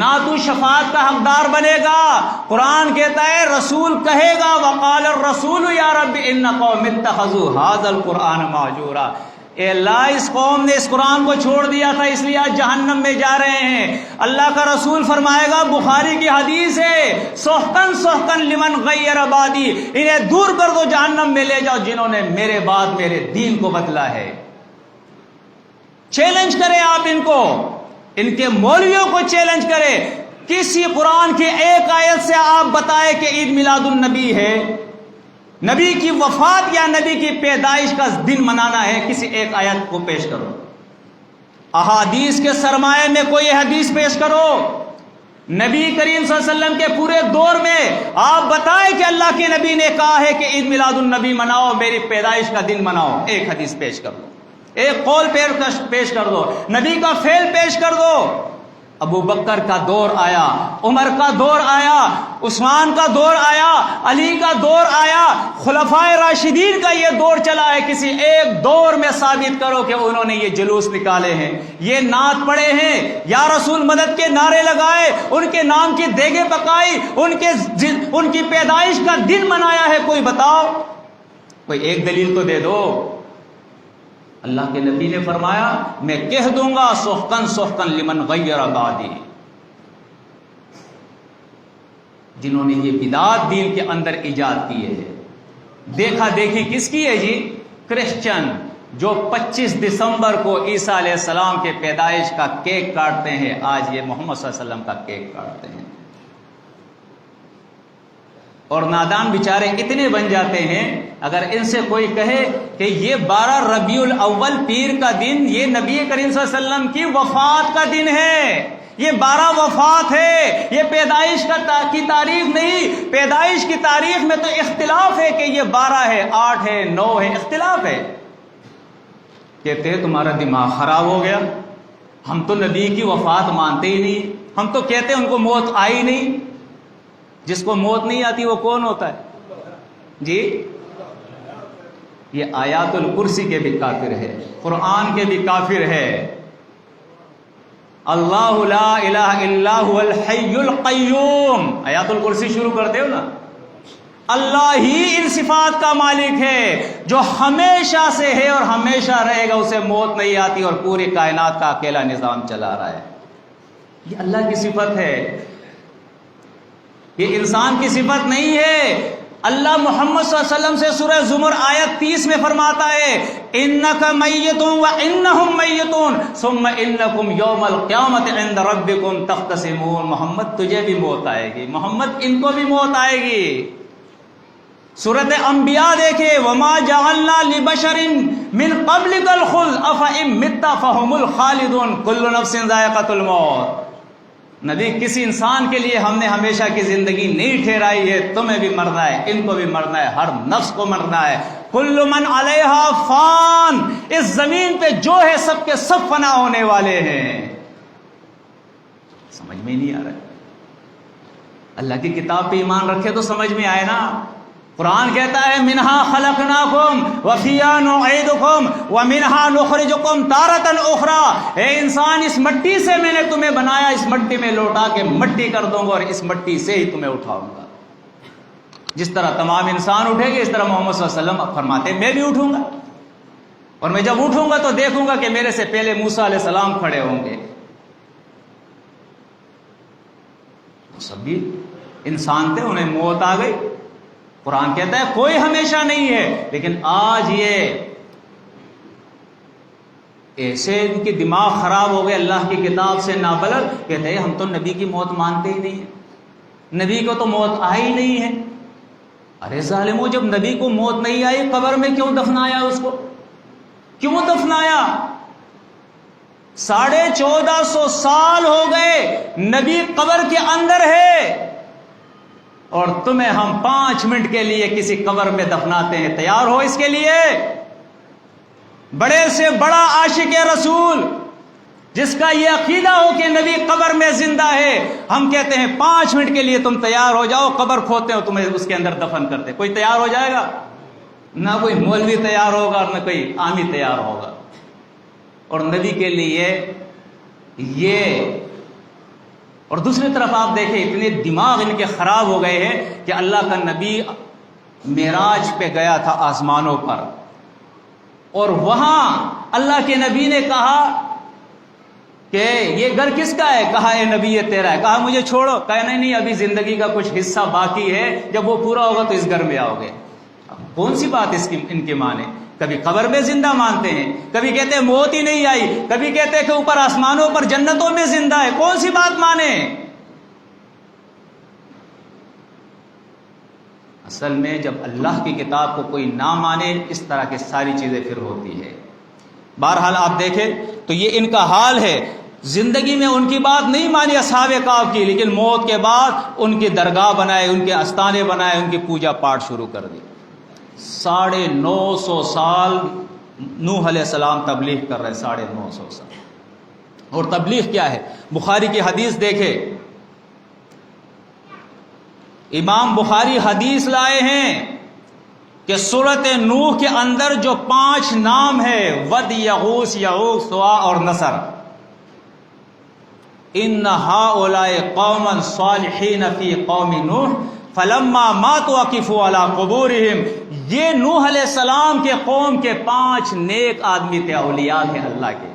نہ تو شفاعت کا حقدار بنے گا۔ قرآن کہتا ہے رسول کہے گا، وقال الرسول یا رب ان قوم اتخذوا ھذا القرآن مہجورا، اے اللہ اس قوم نے اس قرآن کو چھوڑ دیا تھا اس لیے آج جہنم میں جا رہے ہیں۔ اللہ کا رسول فرمائے گا، بخاری کی حدیث ہے، سحقن سحقن لمن غیر بعدی، انہیں دور کر دو، جہنم میں لے جاؤ جنہوں نے میرے بعد میرے دین کو بدلا ہے۔ چیلنج کریں آپ ان کو، ان کے مولویوں کو چیلنج کریں، کسی قرآن کی ایک آیت سے آپ بتائیں کہ عید میلاد النبی ہے، نبی کی وفات یا نبی کی پیدائش کا دن منانا ہے، کسی ایک آیت کو پیش کرو، احادیث کے سرمایہ میں کوئی حدیث پیش کرو، نبی کریم صلی اللہ علیہ وسلم کے پورے دور میں آپ بتائیں کہ اللہ کے نبی نے کہا ہے کہ عید میلاد النبی مناؤ، میری پیدائش کا دن مناؤ، ایک حدیث پیش کر دو، ایک قول پیش کر دو، نبی کا فعل پیش کر دو۔ ابو بکر کا دور آیا، عمر کا دور آیا، عثمان کا دور آیا، علی کا دور آیا، خلفائے راشدین کا یہ دور چلا ہے، کسی ایک دور میں ثابت کرو کہ انہوں نے یہ جلوس نکالے ہیں، یہ نعت پڑھے ہیں، یا رسول مدد کے نعرے لگائے، ان کے نام کی دیگیں پکائی، ان کی پیدائش کا دن منایا ہے، کوئی بتاؤ، کوئی ایک دلیل تو دے دو۔ اللہ کے نبی نے فرمایا میں کہہ دوں گا سحقن سحقن لمن غیر بعدی، جنہوں نے یہ بدعات دین کے اندر ایجاد کیے ہیں۔ دیکھا دیکھی کس کی ہے جی؟ کرسچن، جو 25 دسمبر کو عیسیٰ علیہ السلام کے پیدائش کا کیک کاٹتے ہیں، آج یہ محمد صلی اللہ علیہ وسلم کا کیک کاٹتے ہیں۔ اور نادان بیچارے اتنے بن جاتے ہیں، اگر ان سے کوئی کہے کہ یہ 12 ربیع الاول پیر کا دن یہ نبی کریم صلی اللہ علیہ وسلم کی وفات کا دن ہے، یہ 12 وفات ہے، یہ پیدائش کی تاریخ نہیں۔ پیدائش کی تاریخ میں تو اختلاف ہے کہ یہ 12 ہے، 8 ہے، 9 ہے، اختلاف ہے۔ کہتے ہیں تمہارا دماغ خراب ہو گیا، ہم تو نبی کی وفات مانتے ہی نہیں، ہم تو کہتے ہیں ان کو موت آئی نہیں۔ جس کو موت نہیں آتی وہ کون ہوتا ہے جی؟ یہ آیات الکرسی کے بھی کافر ہے، قرآن کے بھی کافر ہے۔ اللہ لا الہ الا هو الحی القیوم، آیات الکرسی شروع کرتے ہو نا، اللہ ہی ان صفات کا مالک ہے جو ہمیشہ سے ہے اور ہمیشہ رہے گا، اسے موت نہیں آتی اور پوری کائنات کا اکیلا نظام چلا رہا ہے۔ یہ اللہ کی صفت ہے، یہ انسان کی صفت نہیں ہے۔ اللہ محمد صلی اللہ علیہ وسلم سے سورہ زمر آیت 30 میں فرماتا ہے اِنَّكَ مَيِّتٌ وَإِنَّهُمْ مَيِّتُونَ ثُمَّ إِنَّكُمْ يَوْمَ الْقِيَامَةِ عِندَ رَبِّكُمْ تَخْتَصِمُونَ۔ محمد تجھے بھی موت آئے گی، محمد ان کو بھی موت آئے گی۔ سورۃ انبیاء دیکھیں، وَمَا جَعَلْنَا لِبَشَرٍ مِّن قَبْلِكَ الْخُلْدَ أَفَإِن مِتَّ فَهُمُ الْخَالِدُونَ كُلُّ نَفْسٍ ذَائِقَةُ الْمَوْتِ۔ نبی، کسی انسان کے لیے ہم نے ہمیشہ کی زندگی نہیں ٹھہرائی ہے، تمہیں بھی مرنا ہے، ان کو بھی مرنا ہے، ہر نفس کو مرنا ہے۔ کل من علیہا فان، اس زمین پہ جو ہے سب کے سب فنا ہونے والے ہیں۔ سمجھ میں نہیں آ رہا؟ اللہ کی کتاب پہ ایمان رکھے تو سمجھ میں آئے نا۔ قرآن کہتا ہے منہا خلقناکم وفیہا نعیدکم ومنہا نخرجکم تارۃ اخری۔ اے انسان، اس مٹی سے میں نے تمہیں بنایا، اس مٹی میں لوٹا کے مٹی کر دوں گا اور اس مٹی سے ہی تمہیں اٹھاؤں گا۔ جس طرح تمام انسان اٹھے گے، اس طرح محمد صلی اللہ علیہ وسلم فرماتے ہیں میں بھی اٹھوں گا، اور میں جب اٹھوں گا تو دیکھوں گا کہ میرے سے پہلے موسیٰ علیہ السلام کھڑے ہوں گے۔ سب بھی انسان تھے، انہیں موت آ گئی۔ قرآن کہتا ہے کوئی ہمیشہ نہیں ہے، لیکن آج یہ ایسے ان کے دماغ خراب ہو گئے اللہ کی کتاب سے نابلد، کہتے ہیں ہم تو نبی کی موت مانتے ہی نہیں ہیں، نبی کو تو موت آئی نہیں ہے۔ ارے ظالمو، جب نبی کو موت نہیں آئی قبر میں کیوں دفنایا اس کو؟ کیوں دفنایا؟ 1450 سال ہو گئے نبی قبر کے اندر ہے، اور تمہیں ہم 5 منٹ کے لیے کسی قبر میں دفناتے ہیں، تیار ہو اس کے لیے؟ بڑے سے بڑا عاشق رسول جس کا یہ عقیدہ ہو کہ نبی قبر میں زندہ ہے، ہم کہتے ہیں 5 منٹ کے لیے تم تیار ہو جاؤ، قبر کھوتے ہو، تمہیں اس کے اندر دفن کرتے۔ کوئی تیار ہو جائے گا؟ نہ کوئی مولوی تیار ہوگا اور نہ کوئی عامی تیار ہوگا۔ اور نبی کے لیے یہ، اور دوسری طرف آپ دیکھیں اتنے دماغ ان کے خراب ہو گئے ہیں کہ اللہ کا نبی معراج پہ گیا تھا آسمانوں پر، اور وہاں اللہ کے نبی نے کہا کہ یہ گھر کس کا ہے؟ کہا اے نبی یہ تیرا ہے۔ کہا مجھے چھوڑو، کہا نہیں ابھی زندگی کا کچھ حصہ باقی ہے، جب وہ پورا ہوگا تو اس گھر میں آؤ گے۔ کون سی بات اس کی ان کے مانے؟ کبھی قبر میں زندہ مانتے ہیں، کبھی کہتے ہیں موت ہی نہیں آئی، کبھی کہتے ہیں کہ اوپر آسمانوں پر جنتوں میں زندہ ہے۔ کون سی بات مانے؟ اصل میں جب اللہ کی کتاب کو کوئی نہ مانے، اس طرح کی ساری چیزیں پھر ہوتی ہے۔ بہرحال آپ دیکھیں تو یہ ان کا حال ہے، زندگی میں ان کی بات نہیں مانی اصحاب کہف کی، لیکن موت کے بعد ان کی درگاہ بنائے، ان کے استانے بنائے، ان کی پوجا پاٹ شروع کر دی۔ 950 سال نوح علیہ السلام تبلیغ کر رہے، 950 سال۔ اور تبلیغ کیا ہے؟ بخاری کی حدیث دیکھے، امام بخاری حدیث لائے ہیں کہ سورۃ نوح کے اندر جو 5 نام ہے، ود، یغوث، یعوق، سواع اور نصر، ان ہؤلاء قوما صالحین فی قوم نوح فلما ماتوا وقفوا علی قبورہم، یہ نوح علیہ السلام کے قوم کے 5 نیک آدمی تھے، اولیاء تھے اللہ کے۔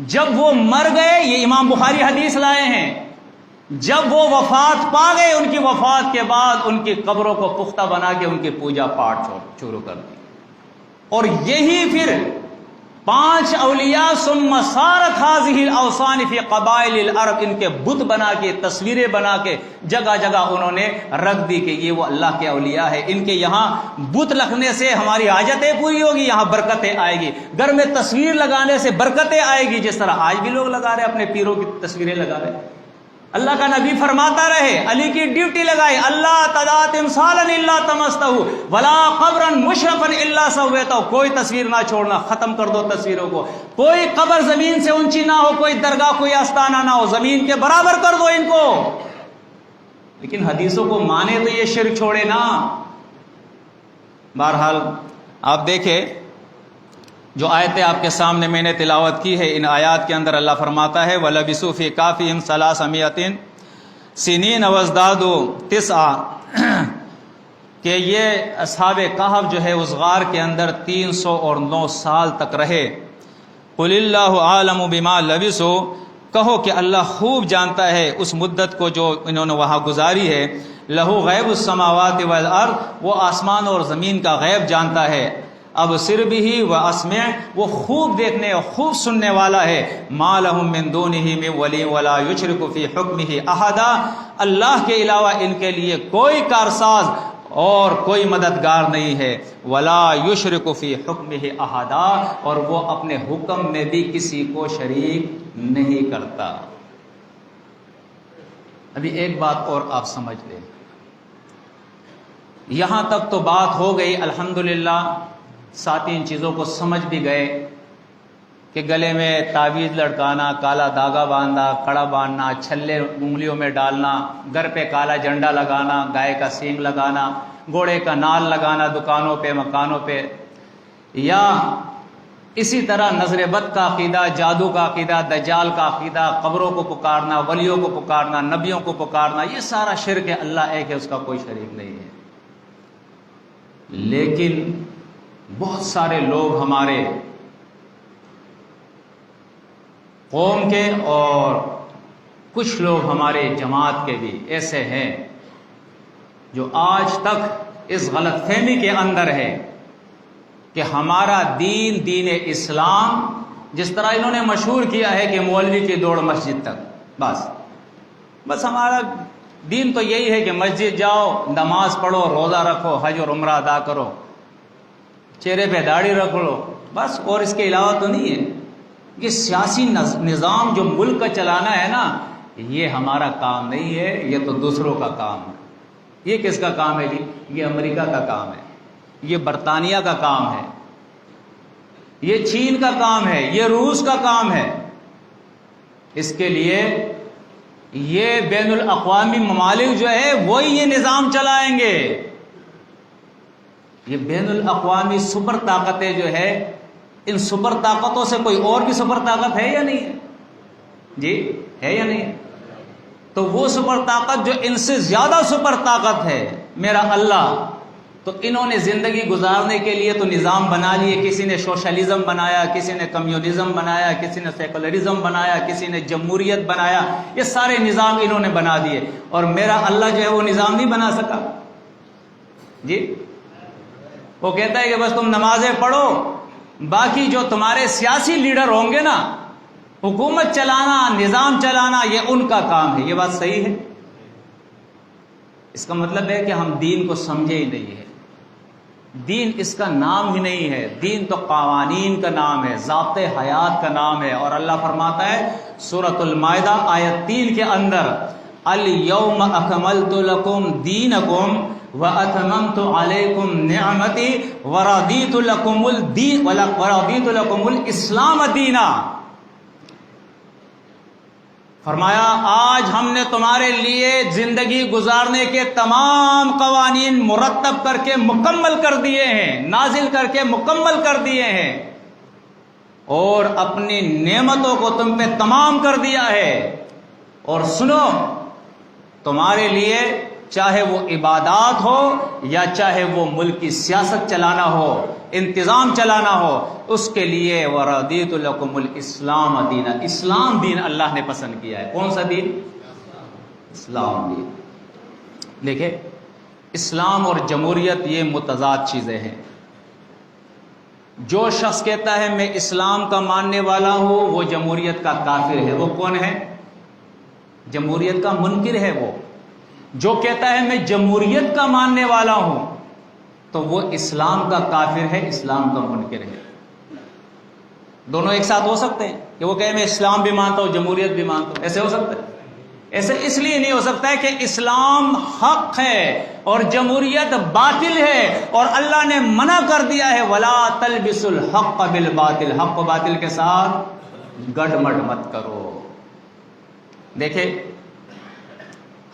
جب وہ مر گئے، یہ امام بخاری حدیث لائے ہیں، جب وہ وفات پا گئے، ان کی وفات کے بعد ان کی قبروں کو پختہ بنا کے ان کی پوجا پاٹ شروع کر دی. اور یہی پھر 5 اولیاء ثم صارت هذه الاوثان فی قبائل العرب، ان کے بت بنا کے، تصویریں بنا کے جگہ جگہ انہوں نے رکھ دی کہ یہ وہ اللہ کے اولیاء ہے، ان کے یہاں بت رکھنے سے ہماری حاجتیں پوری ہوگی، یہاں برکتیں آئے گی، گھر میں تصویر لگانے سے برکتیں آئے گی، جس طرح آج بھی لوگ لگا رہے اپنے پیروں کی تصویریں لگا رہے. اللہ کا نبی فرماتا رہے، علی کی ڈیوٹی لگائی، اللہ تدا تمثالا الا تمستہ ولا قبرا مشرفا الا سویتہ، کوئی تصویر نہ چھوڑنا، ختم کر دو تصویروں کو، کوئی قبر زمین سے اونچی نہ ہو، کوئی درگاہ کوئی آستانہ نہ ہو، زمین کے برابر کر دو ان کو. لیکن حدیثوں کو مانے تو یہ شرک چھوڑے نا. بہرحال آپ دیکھیں جو آیتیں آپ کے سامنے میں نے تلاوت کی ہے، ان آیات کے اندر اللہ فرماتا ہے وَلَبِثُوا فِي كَهْفِهِمْ 300 سِنِينَ وَازْدَادُوا 9 کہ یہ اصحاب کہف جو ہے اس غار کے اندر 309 سال تک رہے. قُلِ اللَّهُ عَالَمُ بِمَا لَبِثُوا، کہو کہ اللہ خوب جانتا ہے اس مدت کو جو انہوں نے وہاں گزاری ہے. لَهُ غَيْبُ السَّمَاوَاتِ وَالْأَرْضِ، وہ آسمان اور زمین کا غیب جانتا ہے. اب صر بھی و اسمع، وہ خوب دیکھنے اور خوب سننے والا ہے. ما لہم من دونہ من ولی ولا یشرک فی حکمہ احدا، اللہ کے علاوہ ان کے لیے کوئی کارساز اور کوئی مددگار نہیں ہے. ولا یشرک فی حکمہ احدا، اور وہ اپنے حکم میں بھی کسی کو شریک نہیں کرتا. ابھی ایک بات اور آپ سمجھ لیں، یہاں تک تو بات ہو گئی الحمدللہ، ساتھ ہی ان چیزوں کو سمجھ بھی گئے کہ گلے میں تعویذ لٹکانا، کالا دھاگا باندھنا، کڑا باندھنا، چھلے انگلیوں میں ڈالنا، گھر پہ کالا جھنڈا لگانا، گائے کا سینگ لگانا، گھوڑے کا نال لگانا دکانوں پہ مکانوں پہ، یا اسی طرح نظر بد کا عقیدہ، جادو کا عقیدہ، دجال کا عقیدہ، قبروں کو پکارنا، ولیوں کو پکارنا، نبیوں کو پکارنا، یہ سارا شرک ہے. اللہ ایک ہے، اس کا کوئی شریک نہیں ہے. لیکن بہت سارے لوگ ہمارے قوم کے اور کچھ لوگ ہمارے جماعت کے بھی ایسے ہیں جو آج تک اس غلط فہمی کے اندر ہے کہ ہمارا دین دین اسلام، جس طرح انہوں نے مشہور کیا ہے کہ مولوی کی دوڑ مسجد تک، بس ہمارا دین تو یہی ہے کہ مسجد جاؤ، نماز پڑھو، روزہ رکھو، حج اور عمرہ ادا کرو، چہرے پہ داڑھی رکھ لو، بس، اور اس کے علاوہ تو نہیں ہے. یہ سیاسی نظام جو ملک کا چلانا ہے نا، یہ ہمارا کام نہیں ہے، یہ تو دوسروں کا کام ہے. یہ کس کا کام ہے جی؟ یہ امریکہ کا کام ہے، یہ برطانیہ کا کام ہے، یہ چین کا کام ہے، یہ روس کا کام ہے. اس کے لیے یہ بین الاقوامی ممالک جو ہے وہی یہ نظام چلائیں گے. یہ بین الاقوامی سپر طاقتیں جو ہے، ان سپر طاقتوں سے کوئی اور بھی سپر طاقت ہے یا نہیں ہے؟ جی ہے یا نہیں ہے؟ تو وہ سپر طاقت جو ان سے زیادہ سپر طاقت ہے میرا اللہ، تو انہوں نے زندگی گزارنے کے لیے تو نظام بنا لیے. کسی نے سوشلزم بنایا، کسی نے کمیونزم بنایا، کسی نے سیکولرزم بنایا، کسی نے جمہوریت بنایا. یہ سارے نظام انہوں نے بنا دیے، اور میرا اللہ جو ہے وہ نظام نہیں بنا سکا. جی وہ کہتا ہے کہ بس تم نمازیں پڑھو، باقی جو تمہارے سیاسی لیڈر ہوں گے نا، حکومت چلانا، نظام چلانا، یہ ان کا کام ہے. یہ بات صحیح ہے؟ اس کا مطلب ہے کہ ہم دین کو سمجھے ہی نہیں ہے. دین اس کا نام ہی نہیں ہے. دین تو قوانین کا نام ہے، ضابط حیات کا نام ہے. اور اللہ فرماتا ہے سورۃ المائدہ آیت 3 کے اندر، الیوم اکملت لکم دینکم واتممت علیکم نعمتی ورضیت لکم الدین ورضیت لکم الاسلام دینا. فرمایا آج ہم نے تمہارے لیے زندگی گزارنے کے تمام قوانین مرتب کر کے مکمل کر دیے ہیں، نازل کر کے مکمل کر دیے ہیں، اور اپنی نعمتوں کو تم پہ تمام کر دیا ہے. اور سنو، تمہارے لیے چاہے وہ عبادات ہو یا چاہے وہ ملک کی سیاست چلانا ہو، انتظام چلانا ہو، اس کے لیے وَرَضِيتُ لَكُمُ الْإِسْلَامَ دِينًا، اسلام دین اللہ نے پسند کیا ہے. کون سا دین؟ اسلام بھی۔ دیکھیں، اسلام اور جمہوریت یہ متضاد چیزیں ہیں۔ جو شخص کہتا ہے میں اسلام کا ماننے والا ہوں وہ جمہوریت کا کافر ہے۔ وہ کون ہے؟ جمہوریت کا منکر ہے وہ۔ جو کہتا ہے میں جمہوریت کا ماننے والا ہوں تو وہ اسلام کا کافر ہے، اسلام کا منکر ہے۔ دونوں ایک ساتھ ہو سکتے ہیں کہ وہ کہے میں اسلام بھی مانتا ہوں جمہوریت بھی مانتا ہوں؟ ایسے ہو سکتا ہے؟ ایسے اس لیے نہیں ہو سکتا ہے کہ اسلام حق ہے اور جمہوریت باطل ہے، اور اللہ نے منع کر دیا ہے وَلَا تَلْبِسُوا الْحَقَّ بِالْبَاطِلِ، حق و باطل کے ساتھ گڑمڑ مت کرو۔ دیکھیں،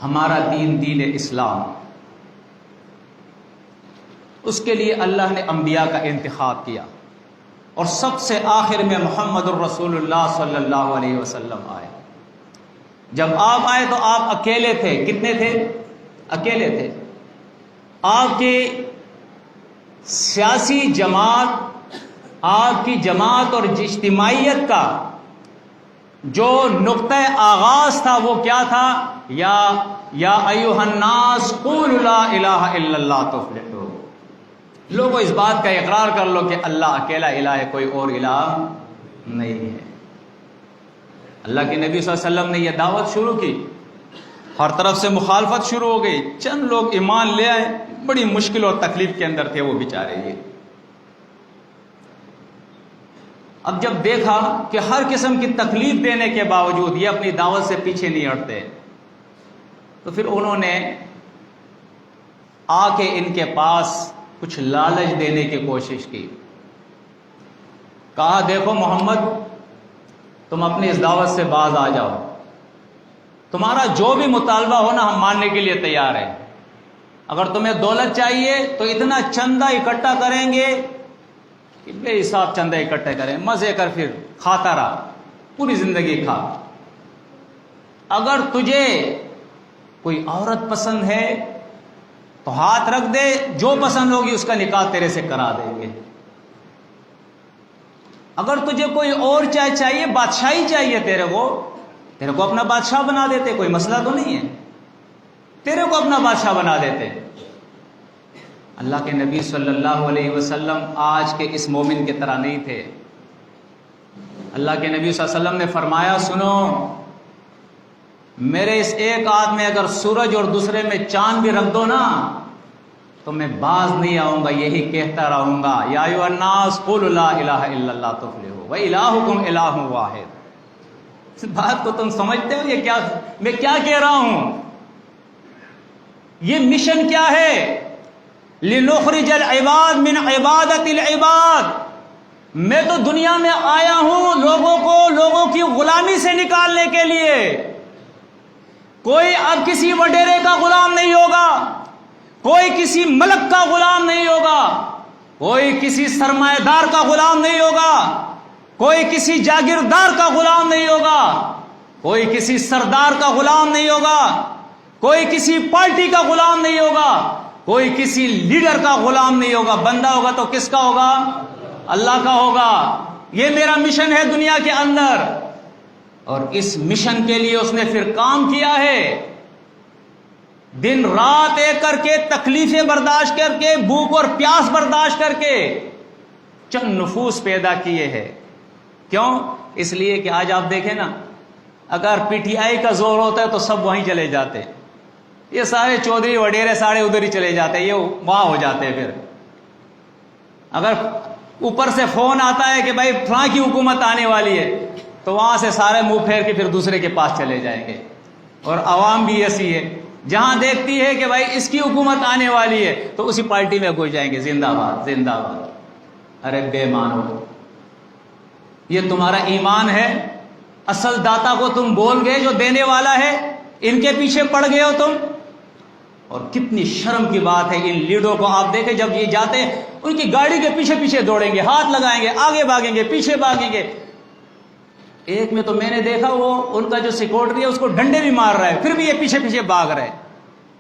ہمارا دین دین اسلام، اس کے لیے اللہ نے انبیاء کا انتخاب کیا، اور سب سے آخر میں محمد الرسول اللہ صلی اللہ علیہ وسلم آئے۔ جب آپ آئے تو آپ اکیلے تھے۔ کتنے تھے؟ اکیلے تھے۔ آپ کی سیاسی جماعت، آپ کی جماعت اور اجتماعیت کا جو نقطہ آغاز تھا وہ کیا تھا؟ یا ایھا الناس قولوا لا الہ الا اللہ تفلحوا۔ لوگوں اس بات کا اقرار کر لو کہ اللہ اکیلا الہ ہے، کوئی اور الہ نہیں ہے۔ اللہ کے نبی صلی اللہ علیہ وسلم نے یہ دعوت شروع کی، ہر طرف سے مخالفت شروع ہو گئی، چند لوگ ایمان لے آئے، بڑی مشکل اور تکلیف کے اندر تھے وہ بیچارے۔ یہ اب جب دیکھا کہ ہر قسم کی تکلیف دینے کے باوجود یہ اپنی دعوت سے پیچھے نہیں ہٹتے، تو پھر انہوں نے آ کے ان کے پاس کچھ لالچ دینے کی کوشش کی۔ کہا دیکھو محمد، تم اپنی اس دعوت سے باز آ جاؤ، تمہارا جو بھی مطالبہ ہو نا ہم ماننے کے لیے تیار ہیں۔ اگر تمہیں دولت چاہیے تو اتنا چندہ اکٹھا کریں گے کہ بے حساب چندہ اکٹھے کریں، مزے کر پھر کھاتا رہا، پوری زندگی کھا۔ اگر تجھے کوئی عورت پسند ہے تو ہاتھ رکھ دے، جو پسند ہوگی اس کا نکاح تیرے سے کرا دیں گے۔ اگر تجھے کوئی اور چاہیے، بادشاہی چاہیے تیرے کو اپنا بادشاہ بنا دیتے، کوئی مسئلہ تو نہیں ہے، تیرے کو اپنا بادشاہ بنا دیتے۔ اللہ کے نبی صلی اللہ علیہ وسلم آج کے اس مومن کی طرح نہیں تھے۔ اللہ کے نبی صلی اللہ علیہ وسلم نے فرمایا سنو، میرے اس ایک ہاتھ میں اگر سورج اور دوسرے میں چاند بھی رکھ دو نا تو میں باز نہیں آؤں گا، یہی کہتا رہوں گا یا ایھا الناس قولوا لا الہ الا اللہ تفلحوا والہکم الہ واحد۔ اس بات کو تم سمجھتے ہو یہ کیا میں کیا کہہ رہا ہوں؟ یہ مشن کیا ہے؟ لنخرج العباد من عبادت العباد۔ میں تو دنیا میں آیا ہوں لوگوں کی غلامی سے نکالنے کے لیے۔ کوئی اب کسی وڈیرے کا غلام نہیں ہوگا، کوئی کسی ملک کا غلام نہیں ہوگا، کوئی کسی سرمایہ دار کا غلام نہیں ہوگا، کوئی کسی جاگیردار کا غلام نہیں ہوگا، کوئی کسی سردار کا غلام نہیں ہوگا، کوئی کسی پارٹی کا غلام نہیں ہوگا، کوئی کسی لیڈر کا غلام نہیں ہوگا۔ بندہ ہوگا تو کس کا ہوگا؟ اللہ کا ہوگا۔ یہ میرا مشن ہے دنیا کے اندر، اور اس مشن کے لیے اس نے پھر کام کیا ہے، دن رات ایک کر کے، تکلیفیں برداشت کر کے، بھوک اور پیاس برداشت کر کے چند نفوس پیدا کیے ہیں۔ کیوں؟ اس لیے کہ آج آپ دیکھیں نا، اگر پی ٹی آئی کا زور ہوتا ہے تو سب وہیں چلے جاتے، یہ سارے چودھری وڈیرے سارے ادھر ہی چلے جاتے، یہ وہاں ہو جاتے۔ پھر اگر اوپر سے فون آتا ہے کہ بھائی فلاں کی حکومت آنے والی ہے تو وہاں سے سارے منہ پھیر کے پھر دوسرے کے پاس چلے جائیں گے۔ اور عوام بھی ایسی ہے، جہاں دیکھتی ہے کہ بھائی اس کی حکومت آنے والی ہے تو اسی پارٹی میں گھس جائیں گے، زندہ باد زندہ باد۔ ارے بے مانو، یہ تمہارا ایمان ہے؟ اصل داتا کو تم بول گئے جو دینے والا ہے، ان کے پیچھے پڑ گئے ہو تم۔ اور کتنی شرم کی بات ہے، ان لیڈروں کو آپ دیکھیں جب یہ جاتے ہیں ان کی گاڑی کے پیچھے پیچھے دوڑیں گے، ہاتھ لگائیں گے، آگے بھاگیں گے، پیچھے بھاگیں گے۔ ایک میں تو میں نے دیکھا وہ ان کا جو سیکورٹری ہے اس کو ڈنڈے بھی مار رہا ہے، پھر بھی یہ پیچھے پیچھے بھاگ رہے۔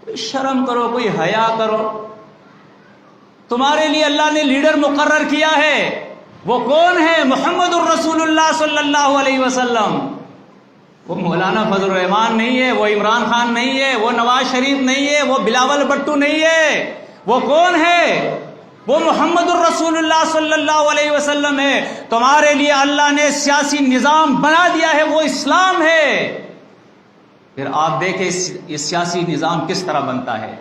کوئی شرم کرو، کوئی حیا کرو۔ تمہارے لیے اللہ نے لیڈر مقرر کیا ہے، وہ کون ہے؟ محمد الرسول اللہ صلی اللہ علیہ وسلم۔ وہ مولانا فضل الرحمان نہیں ہے، وہ عمران خان نہیں ہے، وہ نواز شریف نہیں ہے، وہ بلاول بھٹو نہیں ہے، وہ کون ہے؟ وہ محمد الرسول اللہ صلی اللہ علیہ وسلم ہے۔ تمہارے لیے اللہ نے سیاسی نظام بنا دیا ہے، وہ اسلام ہے۔ پھر آپ دیکھیں یہ سیاسی نظام کس طرح بنتا ہے۔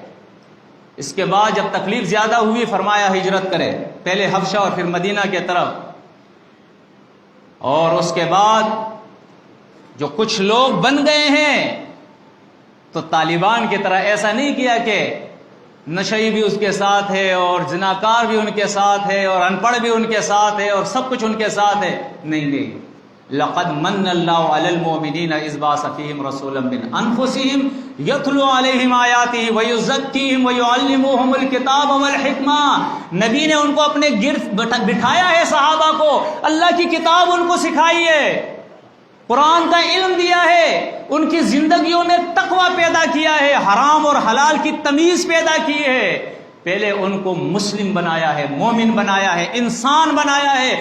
اس کے بعد جب تکلیف زیادہ ہوئی فرمایا ہجرت کرے، پہلے حبشہ اور پھر مدینہ کے طرف، اور اس کے بعد جو کچھ لوگ بن گئے ہیں تو طالبان کی طرح ایسا نہیں کیا کہ نشئی بھی اس کے ساتھ ہے اور زناکار بھی ان کے ساتھ ہے اور ان پڑھ بھی ان کے ساتھ ہے اور سب کچھ ان کے ساتھ ہے، نہیں۔ لقد من اللہ علی المؤمنین اذ بعث فیہم رسولا من انفسہم یتلو علیہم آیاتہ ویزکیہم ویعلمہم الکتاب والحکمہ۔ نبی نے ان کو اپنے گرد بٹھایا ہے، صحابہ کو اللہ کی کتاب ان کو سکھائی ہے، قرآن کا علم دیا ہے، ان کی زندگیوں میں تقوی پیدا کیا ہے، حرام اور حلال کی تمیز پیدا کی ہے۔ پہلے ان کو مسلم بنایا ہے، مومن بنایا ہے، انسان بنایا ہے،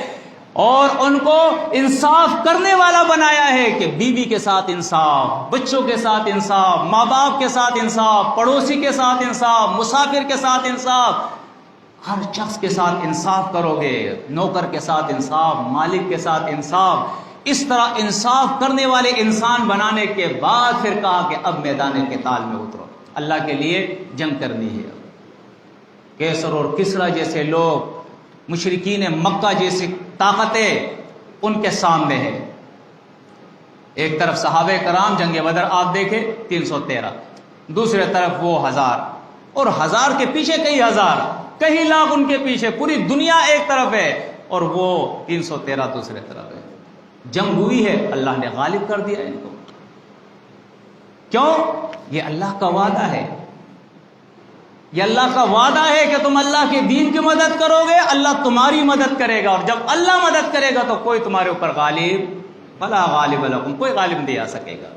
اور ان کو انصاف کرنے والا بنایا ہے کہ بیوی کے ساتھ انصاف، بچوں کے ساتھ انصاف، ماں باپ کے ساتھ انصاف، پڑوسی کے ساتھ انصاف، مسافر کے ساتھ انصاف، ہر شخص کے ساتھ انصاف کرو گے، نوکر کے ساتھ انصاف، مالک کے ساتھ انصاف۔ اس طرح انصاف کرنے والے انسان بنانے کے بعد پھر کہا کہ اب میدان قتال میں اترو، اللہ کے لیے جنگ کرنی ہے۔ کیسر اور کسرا جیسے لوگ، مشرکین مکہ جیسی طاقتیں ان کے سامنے ہے۔ ایک طرف صحابہ کرام جنگ بدر آپ دیکھیں 313، دوسرے طرف وہ 1000، اور 1000 کے پیچھے کئی ہزار، کئی لاکھ ان کے پیچھے، پوری دنیا ایک طرف ہے اور وہ 313 دوسرے طرف ہے۔ جنگ ہوئی ہے، اللہ نے غالب کر دیا ان کو۔ کیوں؟ یہ اللہ کا وعدہ ہے، یہ اللہ کا وعدہ ہے کہ تم اللہ کے دین کی مدد کرو گے، اللہ تمہاری مدد کرے گا، اور جب اللہ مدد کرے گا تو کوئی تمہارے اوپر غالب فلا غالب لکم، کوئی غالب نہیں آ سکے گا۔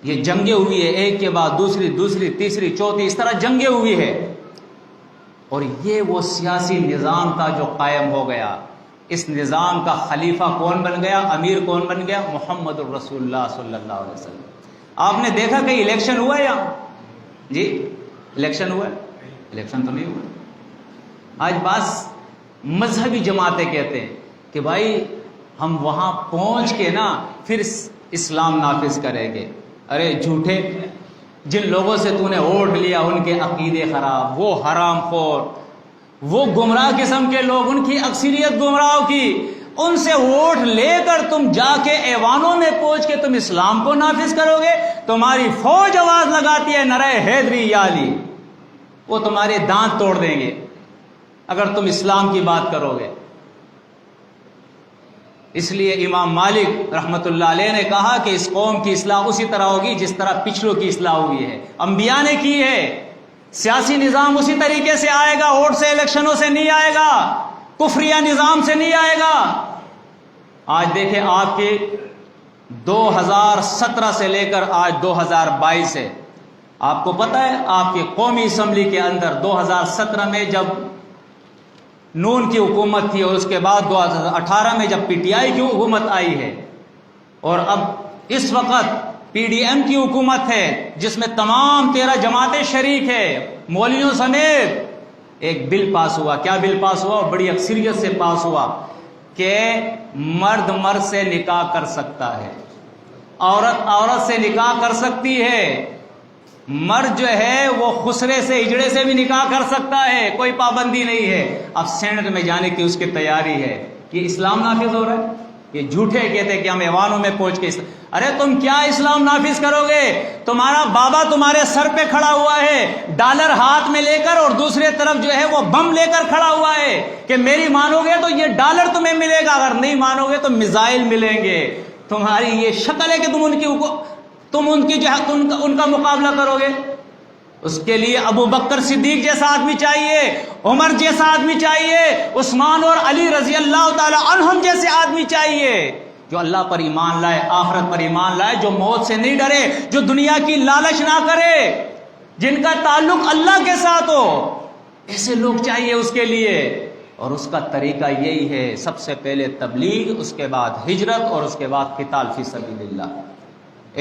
یہ جنگیں ہوئی ہے، ایک کے بعد دوسری، دوسری تیسری چوتھی، اس طرح جنگیں ہوئی ہے، اور یہ وہ سیاسی نظام تھا جو قائم ہو گیا۔ اس نظام کا خلیفہ کون بن گیا، امیر کون بن گیا؟ محمد الرسول اللہ صلی اللہ علیہ وسلم۔ آپ نے دیکھا کہ الیکشن ہوا ہے یہاں؟ جی الیکشن ہوا ہے؟ الیکشن تو نہیں ہوا۔ آج بعض مذہبی جماعتیں کہتے ہیں کہ بھائی ہم وہاں پہنچ کے نا پھر اسلام نافذ کریں گے۔ ارے جھوٹے، جن لوگوں سے تو نے ووٹ لیا ان کے عقیدے خراب، وہ حرام خور، وہ گمراہ قسم کے لوگ، ان کی اکثریت گمراہوں کی، ان سے ووٹ لے کر تم جا کے ایوانوں میں پہنچ کے تم اسلام کو نافذ کرو گے؟ تمہاری فوج آواز لگاتی ہے نعرہ حیدری یا علی، وہ تمہارے دانت توڑ دیں گے اگر تم اسلام کی بات کرو گے۔ اس لیے امام مالک رحمت اللہ علیہ نے کہا کہ اس قوم کی اصلاح اسی طرح ہوگی جس طرح پچھلوں کی اصلاح ہوئی ہے، انبیاء نے کی ہے۔ سیاسی نظام اسی طریقے سے آئے گا، ووٹ سے، الیکشنوں سے نہیں آئے گا، کفریہ نظام سے نہیں آئے گا۔ آج دیکھیں آپ کے 2017 سے لے کر آج 2022 ہے، آپ کو پتہ ہے آپ کی قومی اسمبلی کے اندر 2017 میں جب نون کی حکومت تھی، اور اس کے بعد 2018 میں جب پی ٹی آئی کی حکومت آئی ہے، اور اب اس وقت پی ڈی ایم کی حکومت ہے جس میں تمام 13 جماعتیں شریک ہے، مولویوں سمیت، ایک بل پاس ہوا۔ کیا بل پاس ہوا؟ بڑی اکثریت سے پاس ہوا کہ مرد مرد سے نکاح کر سکتا ہے، عورت عورت سے نکاح کر سکتی ہے، مرد جو ہے وہ خسرے سے، اجڑے سے بھی نکاح کر سکتا ہے، کوئی پابندی نہیں ہے۔ اب سینٹ میں جانے کی اس کی تیاری ہے۔ یہ اسلام نافذ ہو رہا ہے؟ یہ جھوٹے کہتے ہیں کہ ہم ایوانوں میں پہنچ کے ارے تم کیا اسلام نافذ کرو گے؟ تمہارا بابا تمہارے سر پہ کھڑا ہوا ہے ڈالر ہاتھ میں لے کر، اور دوسرے طرف جو ہے وہ بم لے کر کھڑا ہوا ہے کہ میری مانو گے تو یہ ڈالر تمہیں ملے گا، اگر نہیں مانو گے تو میزائل ملیں گے۔ تمہاری یہ شکل ہے کہ تم ان کا مقابلہ کرو گے؟ اس کے لیے ابو بکر صدیق جیسا آدمی چاہیے، عمر جیسا آدمی چاہیے، عثمان اور علی رضی اللہ تعالی عنہم جیسے آدمی چاہیے، جو اللہ پر ایمان لائے، آخرت پر ایمان لائے، جو موت سے نہیں ڈرے، جو دنیا کی لالچ نہ کرے، جن کا تعلق اللہ کے ساتھ ہو، ایسے لوگ چاہیے اس کے لیے۔ اور اس کا طریقہ یہی ہے، سب سے پہلے تبلیغ، اس کے بعد ہجرت، اور اس کے بعد قتال فی سبیل اللہ۔